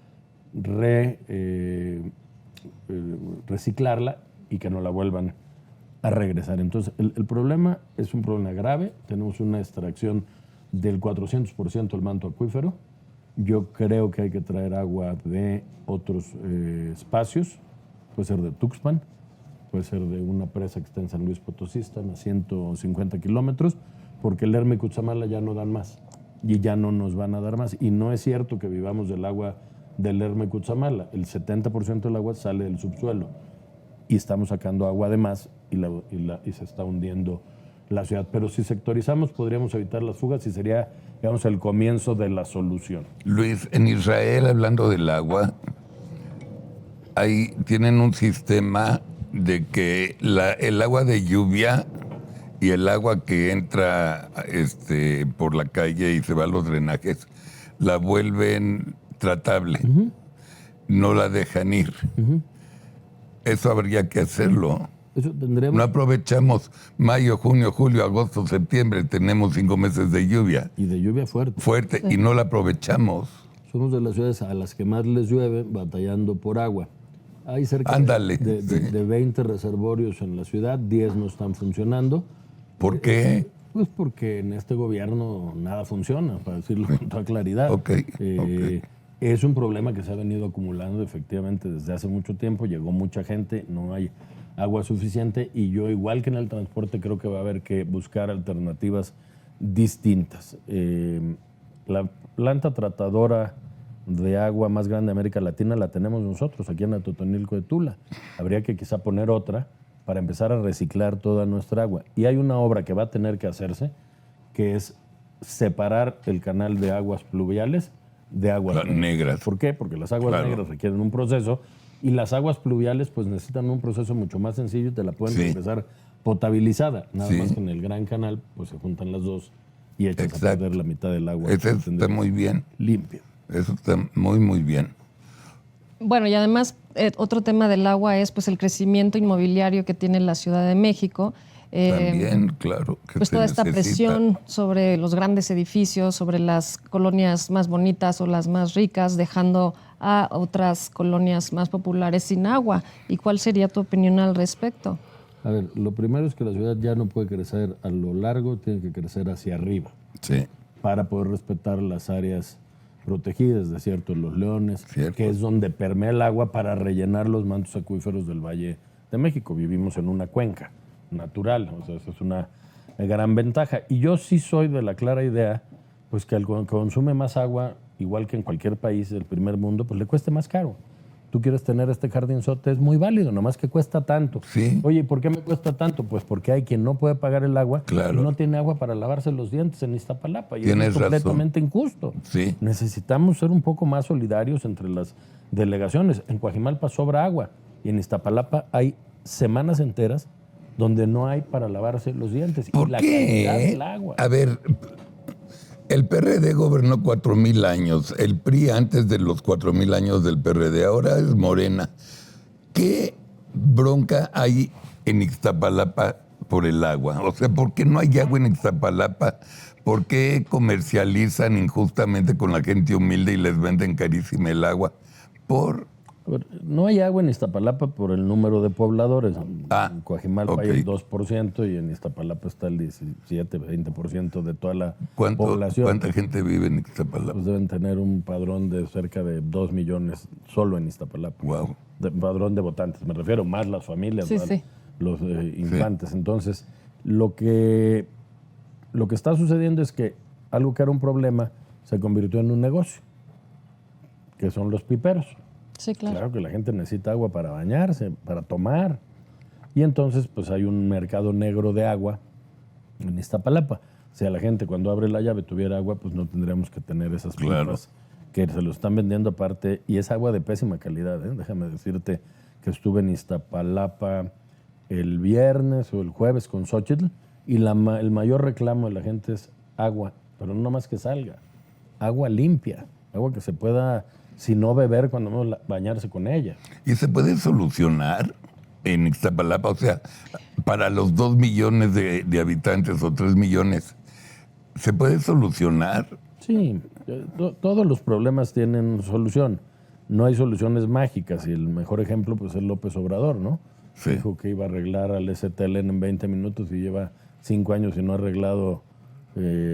reciclarla y que no la vuelvan a regresar. Entonces, el problema es un problema grave. Tenemos una extracción del 400% del manto acuífero. Yo creo que hay que traer agua de otros espacios. Puede ser de Tuxpan, puede ser de una presa que está en San Luis Potosí, están a 150 kilómetros, porque el Lerma y Cutzamala ya no dan más y ya no nos van a dar más. Y no es cierto que vivamos del agua del Lerma y Cutzamala. El 70% del agua sale del subsuelo y estamos sacando agua de más y se está hundiendo la ciudad. Pero si sectorizamos podríamos evitar las fugas y sería, digamos, el comienzo de la solución. Luis, en Israel, hablando del agua, ahí tienen un sistema de que el agua de lluvia y el agua que entra por la calle y se va a los drenajes, la vuelven tratable. No la dejan ir. Eso habría que hacerlo. Eso tendremos. No aprovechamos mayo, junio, julio, agosto, septiembre. Tenemos 5 meses de lluvia. Y de lluvia fuerte. Fuerte, sí. Y no la aprovechamos. Somos de las ciudades a las que más les llueve batallando por agua. Hay cerca de 20 reservorios en la ciudad, 10 no están funcionando. ¿Por qué? Pues porque en este gobierno nada funciona, para decirlo con toda claridad. Okay. Es un problema que se ha venido acumulando efectivamente desde hace mucho tiempo. Llegó mucha gente, no hay agua suficiente y yo, igual que en el transporte, creo que va a haber que buscar alternativas distintas. La planta tratadora de agua más grande de América Latina la tenemos nosotros, aquí en Atotonilco de Tula. Habría que quizá poner otra para empezar a reciclar toda nuestra agua. Y hay una obra que va a tener que hacerse, que es separar el canal de aguas pluviales de aguas negras. ¿Por qué? Porque las aguas negras requieren un proceso y las aguas pluviales pues necesitan un proceso mucho más sencillo y te la pueden empezar potabilizada. Nada más que en el Gran Canal pues se juntan las dos y echas a perder la mitad del agua. Eso está muy bien. Limpia. Eso está muy, muy bien. Bueno, y además otro tema del agua es pues el crecimiento inmobiliario que tiene la Ciudad de México. También, claro. Que pues toda esta presión sobre los grandes edificios, sobre las colonias más bonitas o las más ricas, dejando a otras colonias más populares sin agua. ¿Y cuál sería tu opinión al respecto? A ver, lo primero es que la ciudad ya no puede crecer a lo largo, tiene que crecer hacia arriba. Sí. Para poder respetar las áreas protegidas, desiertos Los Leones, que es donde permea el agua para rellenar los mantos acuíferos del Valle de México. Vivimos en una cuenca natural, o sea, eso es una gran ventaja. Y yo sí soy de la clara idea, pues que al que consume más agua, igual que en cualquier país del primer mundo, pues le cueste más caro. Tú quieres tener este jardinzote, es muy válido, nomás que cuesta tanto. Sí. Oye, ¿y por qué me cuesta tanto? Pues porque hay quien no puede pagar el agua y no tiene agua para lavarse los dientes en Iztapalapa. Y Tienes es completamente injusto. Sí. Necesitamos ser un poco más solidarios entre las delegaciones. En Coajimalpa sobra agua y en Iztapalapa hay semanas enteras donde no hay para lavarse los dientes. ¿Por y la qué? calidad del agua. A ver, el PRD gobernó 4,000 años. El PRI antes de los 4,000 años del PRD. Ahora es Morena. ¿Qué bronca hay en Iztapalapa por el agua? O sea, ¿por qué no hay agua en Iztapalapa? ¿Por qué comercializan injustamente con la gente humilde y les venden carísima el agua? No hay agua en Iztapalapa por el número de pobladores. En Coajimalpa hay el 2% y en Iztapalapa está el 17, 20% de toda la población. ¿Cuánta gente vive en Iztapalapa? Pues deben tener un padrón de cerca de 2 millones solo en Iztapalapa. Wow. Padrón de votantes, me refiero, más las familias, los infantes. Sí. Entonces, lo que está sucediendo es que algo que era un problema se convirtió en un negocio, que son los piperos. Sí, claro. Claro que la gente necesita agua para bañarse, para tomar. Y entonces, pues hay un mercado negro de agua en Iztapalapa. Si a la gente cuando abre la llave tuviera agua, pues no tendríamos que tener esas pipas que se lo están vendiendo aparte. Y es agua de pésima calidad, ¿eh? Déjame decirte que estuve en Iztapalapa el viernes o el jueves con Xochitl y el mayor reclamo de la gente es agua, pero no más que salga. Agua limpia, agua que se pueda... si no beber, cuando menos bañarse con ella. ¿Y se puede solucionar en Iztapalapa? O sea, para los 2 millones de habitantes o 3 millones, ¿se puede solucionar? Sí, todos los problemas tienen solución. No hay soluciones mágicas y el mejor ejemplo pues es López Obrador, ¿no? Sí. Dijo que iba a arreglar al STLN en 20 minutos y lleva 5 años y no ha arreglado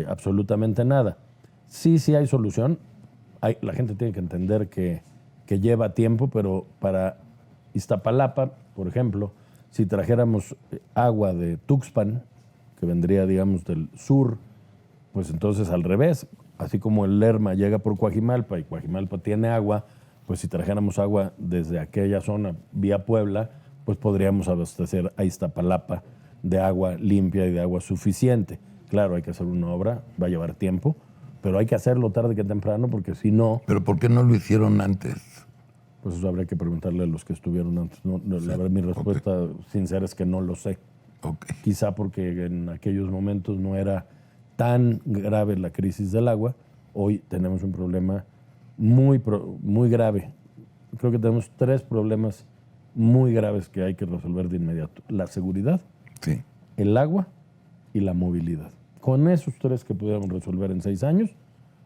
absolutamente nada. Sí hay solución. La gente tiene que entender que lleva tiempo, pero para Iztapalapa, por ejemplo, si trajéramos agua de Tuxpan, que vendría, digamos, del sur, pues entonces al revés, así como el Lerma llega por Coajimalpa y Coajimalpa tiene agua, pues si trajéramos agua desde aquella zona vía Puebla, pues podríamos abastecer a Iztapalapa de agua limpia y de agua suficiente. Claro, hay que hacer una obra, va a llevar tiempo, pero hay que hacerlo tarde que temprano, porque si no... ¿Pero por qué no lo hicieron antes? Pues eso habría que preguntarle a los que estuvieron antes. La verdad, mi respuesta sincera es que no lo sé. Okay. Quizá porque en aquellos momentos no era tan grave la crisis del agua. Hoy tenemos un problema muy grave. Creo que tenemos 3 problemas muy graves que hay que resolver de inmediato. La seguridad, Sí. el agua y la movilidad. Con esos 3 que pudiéramos resolver en 6 años,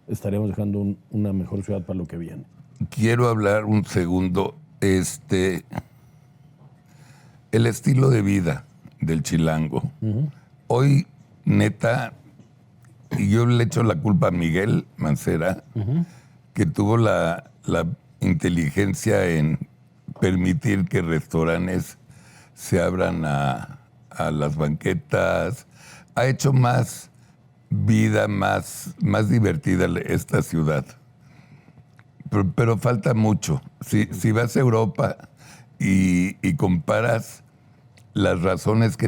estaríamos dejando una mejor ciudad para lo que viene. Quiero hablar un segundo. El estilo de vida del chilango. Hoy, neta, y yo le echo la culpa a Miguel Mancera, que tuvo la inteligencia en permitir que restaurantes se abran a las banquetas. Ha hecho más vida, más divertida esta ciudad. Pero falta mucho. Si vas a Europa y comparas las razones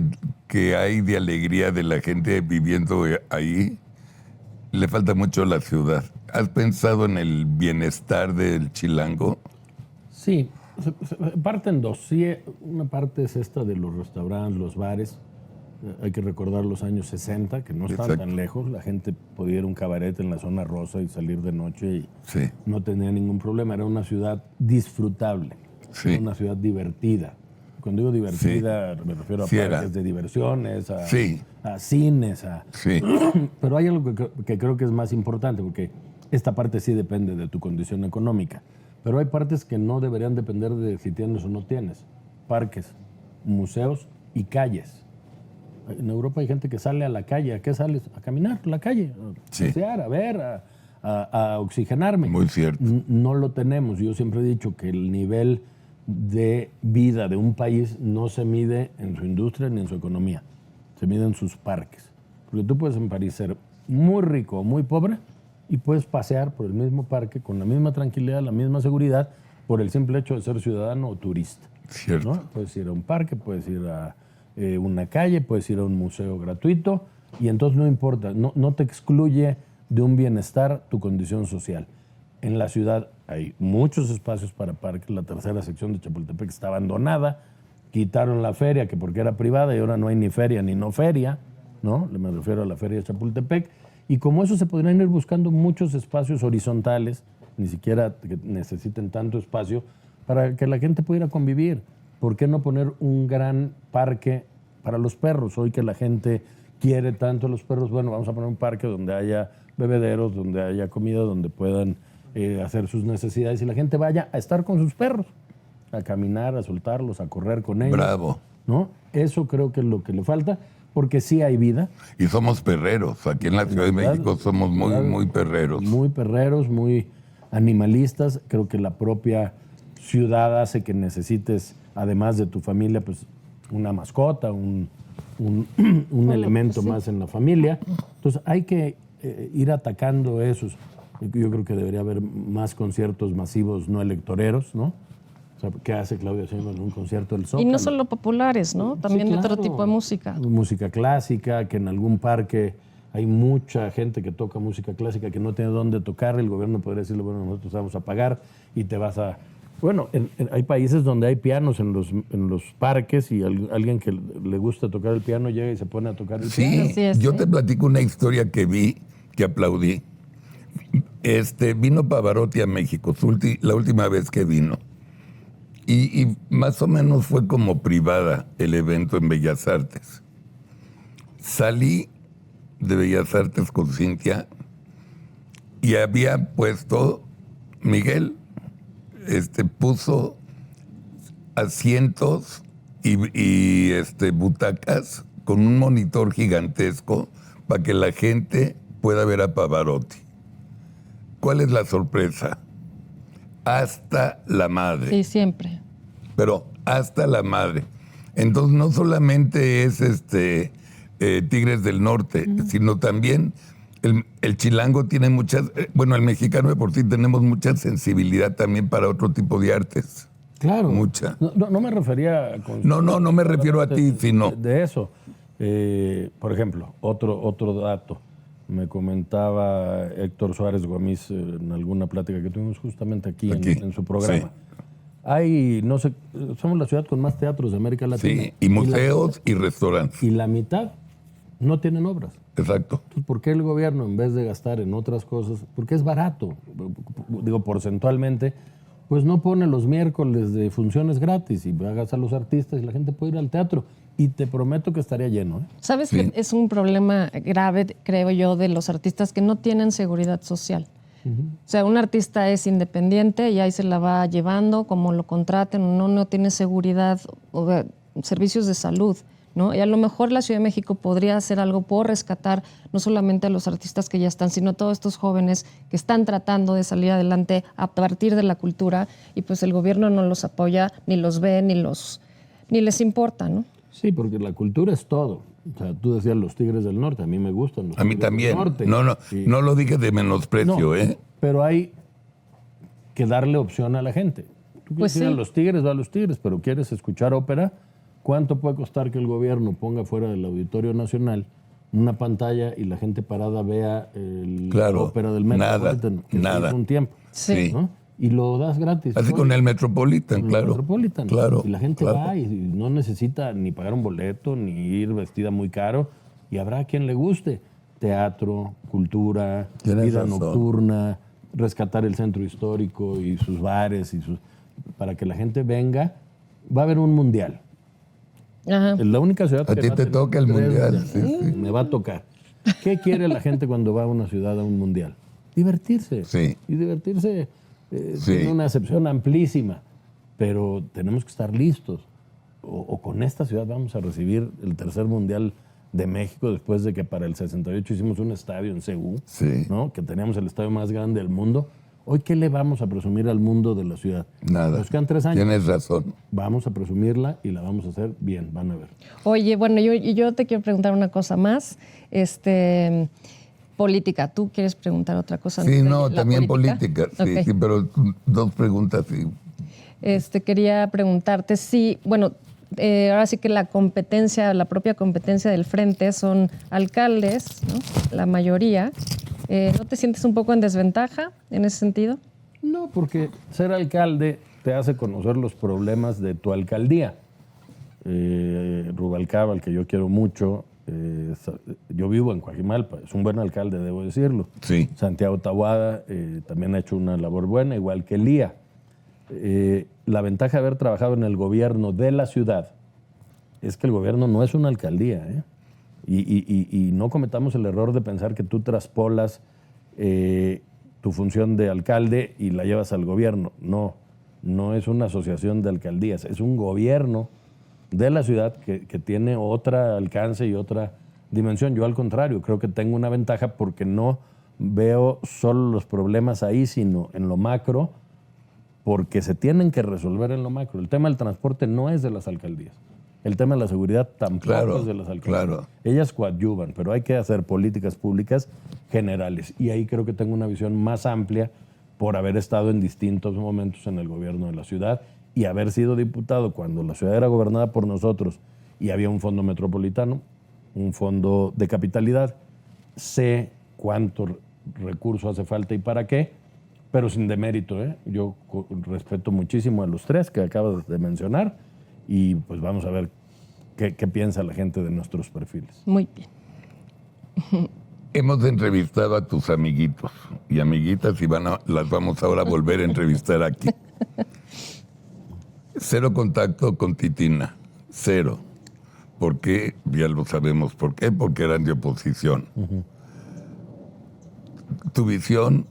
que hay de alegría de la gente viviendo ahí, le falta mucho a la ciudad. ¿Has pensado en el bienestar del chilango? Sí, parten 2. Sí, una parte es esta de los restaurantes, los bares. Hay que recordar los años 60, que no están tan lejos. La gente podía ir a un cabaret en la zona rosa y salir de noche y no tenía ningún problema. Era una ciudad disfrutable, era una ciudad divertida. Cuando digo divertida, me refiero a parques de diversiones, a cines. Pero hay algo que creo que es más importante, porque esta parte sí depende de tu condición económica. Pero hay partes que no deberían depender de si tienes o no tienes. Parques, museos y calles. En Europa hay gente que sale a la calle. ¿A qué sales? A caminar a la calle, a pasear, a ver, a oxigenarme. Muy cierto. No lo tenemos. Yo siempre he dicho que el nivel de vida de un país no se mide en su industria ni en su economía. Se mide en sus parques. Porque tú puedes en París ser muy rico o muy pobre y puedes pasear por el mismo parque con la misma tranquilidad, la misma seguridad, por el simple hecho de ser ciudadano o turista. Cierto. ¿No? Puedes ir a un parque, puedes ir a una calle, puedes ir a un museo gratuito y entonces no importa, no te excluye de un bienestar tu condición social. En la ciudad hay muchos espacios para parques. La tercera sección de Chapultepec está abandonada. Quitaron la feria, que porque era privada, y ahora no hay ni feria ni no feria, ¿no? Me refiero a la feria de Chapultepec. Y como eso se podrían ir buscando muchos espacios horizontales, ni siquiera que necesiten tanto espacio, para que la gente pudiera convivir. ¿Por qué no poner un gran parque para los perros? Hoy que la gente quiere tanto a los perros, bueno, vamos a poner un parque donde haya bebederos, donde haya comida, donde puedan hacer sus necesidades y la gente vaya a estar con sus perros, a caminar, a soltarlos, a correr con ellos. Bravo. ¿No? Eso creo que es lo que le falta, porque sí hay vida. Y somos perreros. Aquí en la Ciudad de México somos muy perreros. Muy perreros, muy animalistas. Creo que la propia ciudad hace que necesites, además de tu familia, pues una mascota, un elemento más en la familia. Entonces hay que ir atacando esos. Yo creo que debería haber más conciertos masivos no electoreros, ¿no? O sea, ¿qué hace Claudia Sheinbaum en un concierto del Zócalo? Y no solo populares, ¿no? También Sí, de otro claro. tipo de música. Música clásica, que en algún parque hay mucha gente que toca música clásica que no tiene dónde tocar. El gobierno podría decirle, bueno, nosotros vamos a pagar y te vas a... Bueno, hay países donde hay pianos en los parques y alguien que le gusta tocar el piano llega y se pone a tocar el piano. Así es, yo sí. te platico una historia que vi, que aplaudí. Vino Pavarotti a México, la última vez que vino. Y más o menos fue como privada el evento en Bellas Artes. Salí de Bellas Artes con Cintia y había puesto, Miguel puso asientos butacas con un monitor gigantesco para que la gente pueda ver a Pavarotti. ¿Cuál es la sorpresa? Hasta la madre. Sí, siempre. Pero hasta la madre. Entonces no solamente es Tigres del Norte, sino también el chilango tiene muchas, el mexicano de por sí tenemos mucha sensibilidad también para otro tipo de artes. Claro. Mucha. No me refería a... No me refiero a ti, sino... De eso. Por ejemplo, otro dato. Me comentaba Héctor Suárez Gómez en alguna plática que tuvimos justamente aquí. En su programa. Sí. Somos la ciudad con más teatros de América Latina. Sí, y museos y restaurantes. Y la mitad no tienen obras. Exacto. Entonces, ¿por qué el gobierno, en vez de gastar en otras cosas, porque es barato, digo, porcentualmente, pues no pone los miércoles de funciones gratis y hagas a los artistas y la gente puede ir al teatro? Y te prometo que estaría lleno. ¿Sabes que es un problema grave, creo yo, de los artistas que no tienen seguridad social? O sea, un artista es independiente y ahí se la va llevando, como lo contraten o no tiene seguridad o servicios de salud, ¿no? Y a lo mejor la Ciudad de México podría hacer algo por rescatar no solamente a los artistas que ya están, sino a todos estos jóvenes que están tratando de salir adelante a partir de la cultura y pues el gobierno no los apoya, ni los ve, ni les importa, ¿no? Sí, porque la cultura es todo. O sea, tú decías los Tigres del Norte, a mí me gustan los A mí Tigres también. del Norte. No lo dije de menosprecio, No, pero hay que darle opción a la gente. Tú quieres ir a los Tigres, va a los Tigres, pero quieres escuchar ópera, ¿cuánto puede costar que el gobierno ponga fuera del Auditorio Nacional una pantalla y la gente parada vea la ópera del Metropolitan? Nada. Es un tiempo. Sí. ¿No? Y lo das gratis. Así con el Metropolitan, Con claro. el Metropolitan. Claro. Y la gente va y no necesita ni pagar un boleto, ni ir vestida muy caro. Y habrá quien le guste. Teatro, cultura, vida nocturna, rescatar el centro histórico y sus bares, para que la gente venga. Va a haber un mundial. Ajá. Es la única ciudad que A ti te toca el mundial. Sí. Me va a tocar. ¿Qué quiere la gente cuando va a una ciudad a un mundial? Divertirse. Sí. Y divertirse tiene una acepción amplísima, pero tenemos que estar listos. O con esta ciudad vamos a recibir el tercer mundial de México después de que para el 68 hicimos un estadio en Seúl, ¿no? Que teníamos el estadio más grande del mundo. Hoy, ¿qué le vamos a presumir al mundo de la ciudad? Nada. Nos quedan 3 años. Tienes razón. Vamos a presumirla y la vamos a hacer bien, van a ver. Oye, bueno, yo te quiero preguntar una cosa más. Política, ¿tú quieres preguntar otra cosa? Sí, también política. Sí, sí, pero 2 preguntas, sí. Quería preguntarte si, ahora sí que la propia competencia del frente son alcaldes, ¿no? La mayoría. ¿No te sientes un poco en desventaja en ese sentido? No, porque ser alcalde te hace conocer los problemas de tu alcaldía. Rubalcaba, al que yo quiero mucho, yo vivo en Coajimalpa, es un buen alcalde, debo decirlo. Sí. Santiago Taboada también ha hecho una labor buena, igual que Lía. La ventaja de haber trabajado en el gobierno de la ciudad es que el gobierno no es una alcaldía, y no cometamos el error de pensar que tú traspolas tu función de alcalde y la llevas al gobierno. No es una asociación de alcaldías, es un gobierno de la ciudad que tiene otro alcance y otra dimensión. Yo, al contrario, creo que tengo una ventaja porque no veo solo los problemas ahí, sino en lo macro, porque se tienen que resolver en lo macro. El tema del transporte no es de las alcaldías. El tema de la seguridad tampoco es de las alcaldías. Claro. Ellas coadyuvan, pero hay que hacer políticas públicas generales. Y ahí creo que tengo una visión más amplia por haber estado en distintos momentos en el gobierno de la ciudad y haber sido diputado cuando la ciudad era gobernada por nosotros y había un fondo metropolitano, un fondo de capitalidad. Sé cuánto recurso hace falta y para qué, pero sin demérito, Yo respeto muchísimo a los 3 que acabas de mencionar y pues vamos a ver qué piensa la gente de nuestros perfiles. Muy bien. Hemos entrevistado a tus amiguitos y amiguitas y las vamos ahora a volver a entrevistar aquí. 0 contacto con Titina, 0. ¿Por qué? Ya lo sabemos por qué, porque eran de oposición. ¿Tu visión?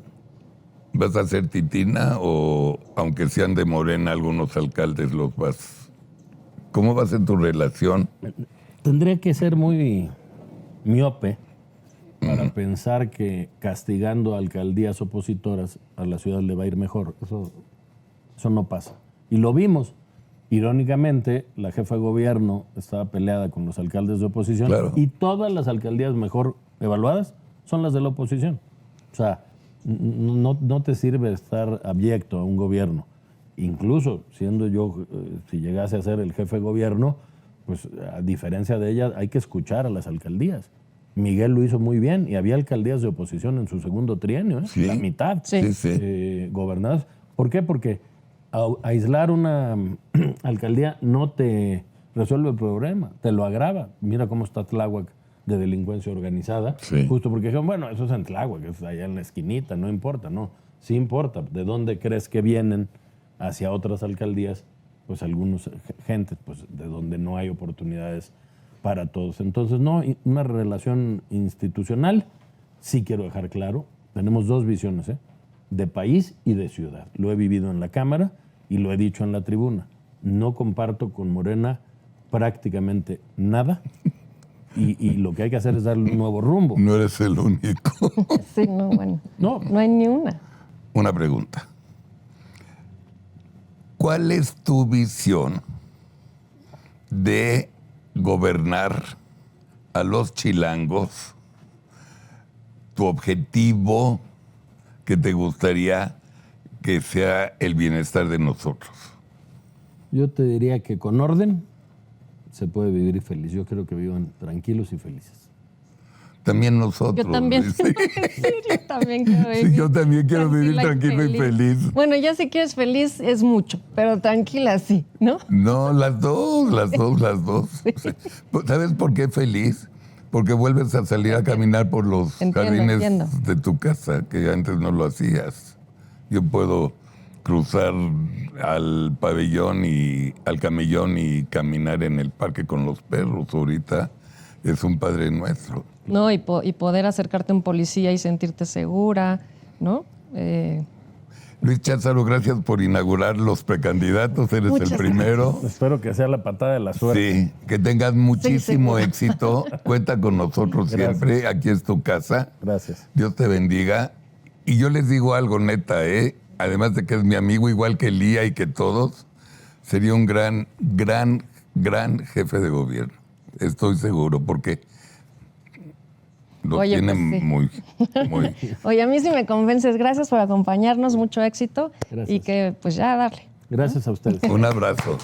¿Vas a ser Titina o, aunque sean de Morena, algunos alcaldes los vas ¿Cómo va a ser tu relación? Tendría que ser muy miope para pensar que castigando a alcaldías opositoras a la ciudad le va a ir mejor. Eso no pasa. Y lo vimos. Irónicamente, la jefa de gobierno estaba peleada con los alcaldes de oposición, claro, y todas las alcaldías mejor evaluadas son las de la oposición. O sea, no te sirve estar abyecto a un gobierno. Incluso siendo yo, si llegase a ser el jefe de gobierno, pues a diferencia de ella hay que escuchar a las alcaldías. Miguel lo hizo muy bien y había alcaldías de oposición en su segundo trienio, sí, la mitad, gobernadas. ¿Por qué? Porque aislar una alcaldía no te resuelve el problema, te lo agrava. Mira cómo está Tláhuac de delincuencia organizada, justo porque dijeron, bueno, eso es en Tláhuac, es allá en la esquinita, no importa, no, sí importa. ¿De dónde crees que vienen hacia otras alcaldías? Pues algunos gentes, pues de donde no hay oportunidades para todos. Entonces, no, una relación institucional, sí quiero dejar claro, tenemos dos visiones, de país y de ciudad. Lo he vivido en la Cámara y lo he dicho en la tribuna. No comparto con Morena prácticamente nada y lo que hay que hacer es darle un nuevo rumbo. No eres el único. Sí, no, bueno. No hay ni una. Una pregunta. ¿Cuál es tu visión de gobernar a los chilangos? Tu objetivo que te gustaría que sea el bienestar de nosotros. Yo te diría que con orden se puede vivir feliz. Yo creo que vivan tranquilos y felices. También nosotros. Yo también. ¿sí? Yo también quiero vivir. Sí, yo también quiero vivir tranquilo y feliz. Bueno, ya si quieres feliz es mucho, pero tranquila sí, ¿no? No, las dos. Sí. ¿Sabes por qué feliz? Porque vuelves a salir a caminar por los jardines de tu casa, que antes no lo hacías. Yo puedo cruzar al pabellón y al camellón y caminar en el parque con los perros. Ahorita es un Padre Nuestro. No, y poder acercarte a un policía y sentirte segura, ¿no? Luis Cházaro, gracias por inaugurar los precandidatos. Eres el primero. Gracias. Espero que sea la patada de la suerte. Sí, que tengas muchísimo éxito. Cuenta con nosotros siempre. Aquí es tu casa. Gracias. Dios te bendiga. Y yo les digo algo neta, además de que es mi amigo, igual que Lía y que todos, sería un gran jefe de gobierno. Estoy seguro, porque lo tiene pues sí. muy... Oye, a mí sí me convences. Gracias por acompañarnos. Mucho éxito. Gracias. Y que pues ya darle. Gracias a ustedes. Un abrazo.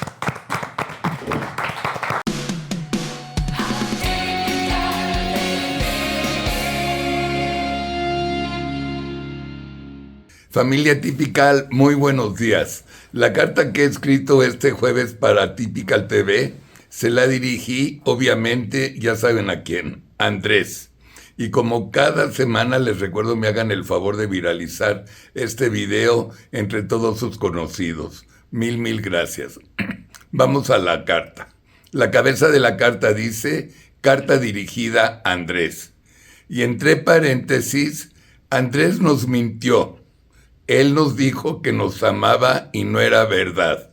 Familia Tipical, muy buenos días. La carta que he escrito este jueves para Tipical TV se la dirigí, obviamente, ya saben a quién, Andrés. Y como cada semana les recuerdo me hagan el favor de viralizar este video entre todos sus conocidos. Mil gracias. Vamos a la carta. La cabeza de la carta dice, carta dirigida a Andrés. Y entre paréntesis, Andrés nos mintió. Él nos dijo que nos amaba y no era verdad.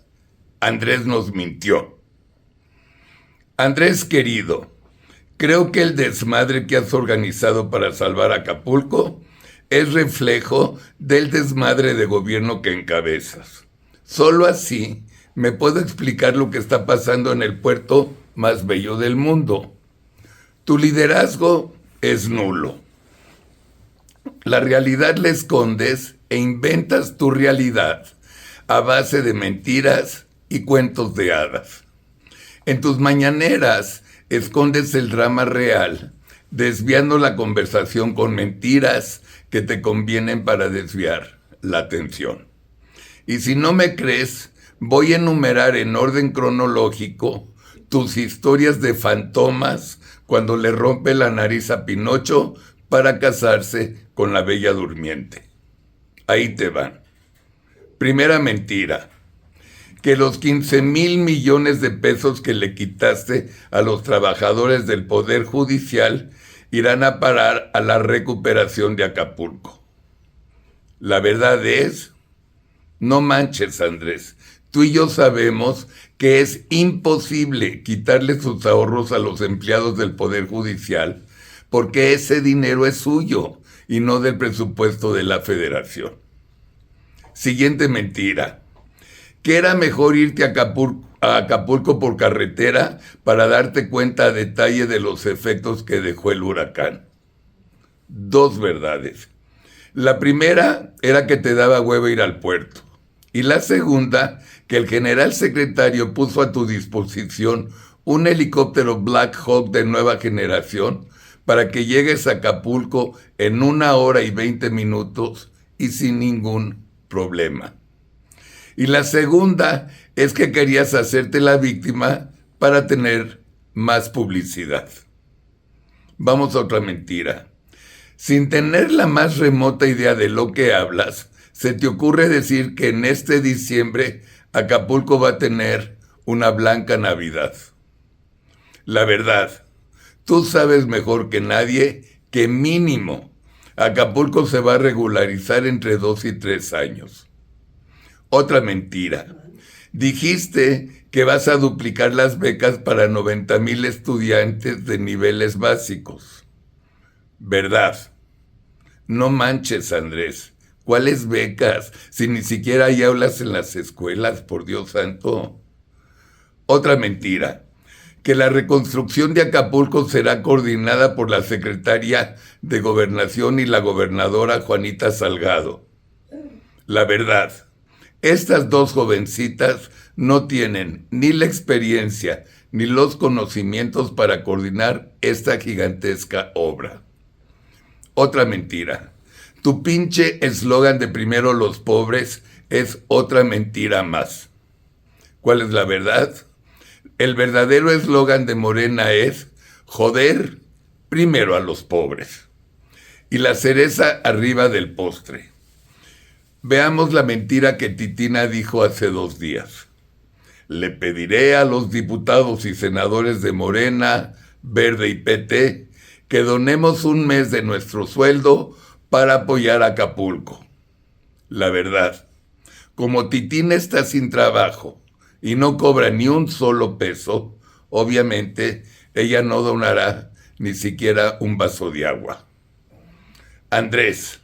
Andrés nos mintió. Andrés querido, creo que el desmadre que has organizado para salvar Acapulco es reflejo del desmadre de gobierno que encabezas. Solo así me puedo explicar lo que está pasando en el puerto más bello del mundo. Tu liderazgo es nulo. La realidad la escondes e inventas tu realidad a base de mentiras y cuentos de hadas. En tus mañaneras escondes el drama real, desviando la conversación con mentiras que te convienen para desviar la atención. Y si no me crees, voy a enumerar en orden cronológico tus historias de fantomas cuando le rompe la nariz a Pinocho para casarse con la Bella Durmiente. Ahí te van. Primera mentira, que los 15,000 millones de pesos que le quitaste a los trabajadores del Poder Judicial irán a parar a la recuperación de Acapulco. La verdad es, no manches, Andrés, Tú y yo sabemos que es imposible quitarle sus ahorros a los empleados del Poder Judicial porque ese dinero es suyo y no del presupuesto de la Federación. Siguiente mentira. Que era mejor irte a Acapulco por carretera para darte cuenta a detalle de los efectos que dejó el huracán. Dos verdades. La primera era que te daba hueva ir al puerto. Y la segunda, que el general secretario puso a tu disposición un helicóptero Black Hawk de nueva generación para que llegues a Acapulco en 1 hora y 20 minutos y sin ningún problema. Y la segunda es que querías hacerte la víctima para tener más publicidad. Vamos a otra mentira. Sin tener la más remota idea de lo que hablas, se te ocurre decir que en este diciembre Acapulco va a tener una blanca Navidad. La verdad, tú sabes mejor que nadie que mínimo Acapulco se va a regularizar entre 2 y 3 años. Otra mentira. Dijiste que vas a duplicar las becas para 90,000 estudiantes de niveles básicos. ¿Verdad? No manches, Andrés. ¿Cuáles becas? Si ni siquiera hay aulas en las escuelas, por Dios santo. Otra mentira. Que la reconstrucción de Acapulco será coordinada por la secretaria de Gobernación y la gobernadora Juanita Salgado. La verdad, estas dos jovencitas no tienen ni la experiencia ni los conocimientos para coordinar esta gigantesca obra. Otra mentira. Tu pinche eslogan de primero los pobres es otra mentira más. ¿Cuál es la verdad? El verdadero eslogan de Morena es joder primero a los pobres. Y la cereza arriba del postre. Veamos la mentira que Titina dijo hace 2 días. Le pediré a los diputados y senadores de Morena, Verde y PT que donemos 1 mes de nuestro sueldo para apoyar a Acapulco. La verdad, como Titina está sin trabajo y no cobra ni un solo peso, obviamente ella no donará ni siquiera un vaso de agua. Andrés,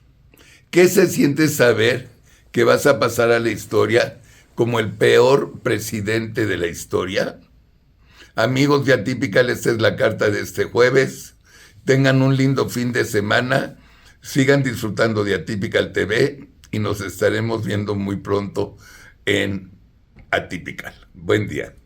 ¿qué se siente saber que vas a pasar a la historia como el peor presidente de la historia? Amigos de Atypical, esta es la carta de este jueves. Tengan un lindo fin de semana. Sigan disfrutando de Atypical TV y nos estaremos viendo muy pronto en Atypical. Buen día.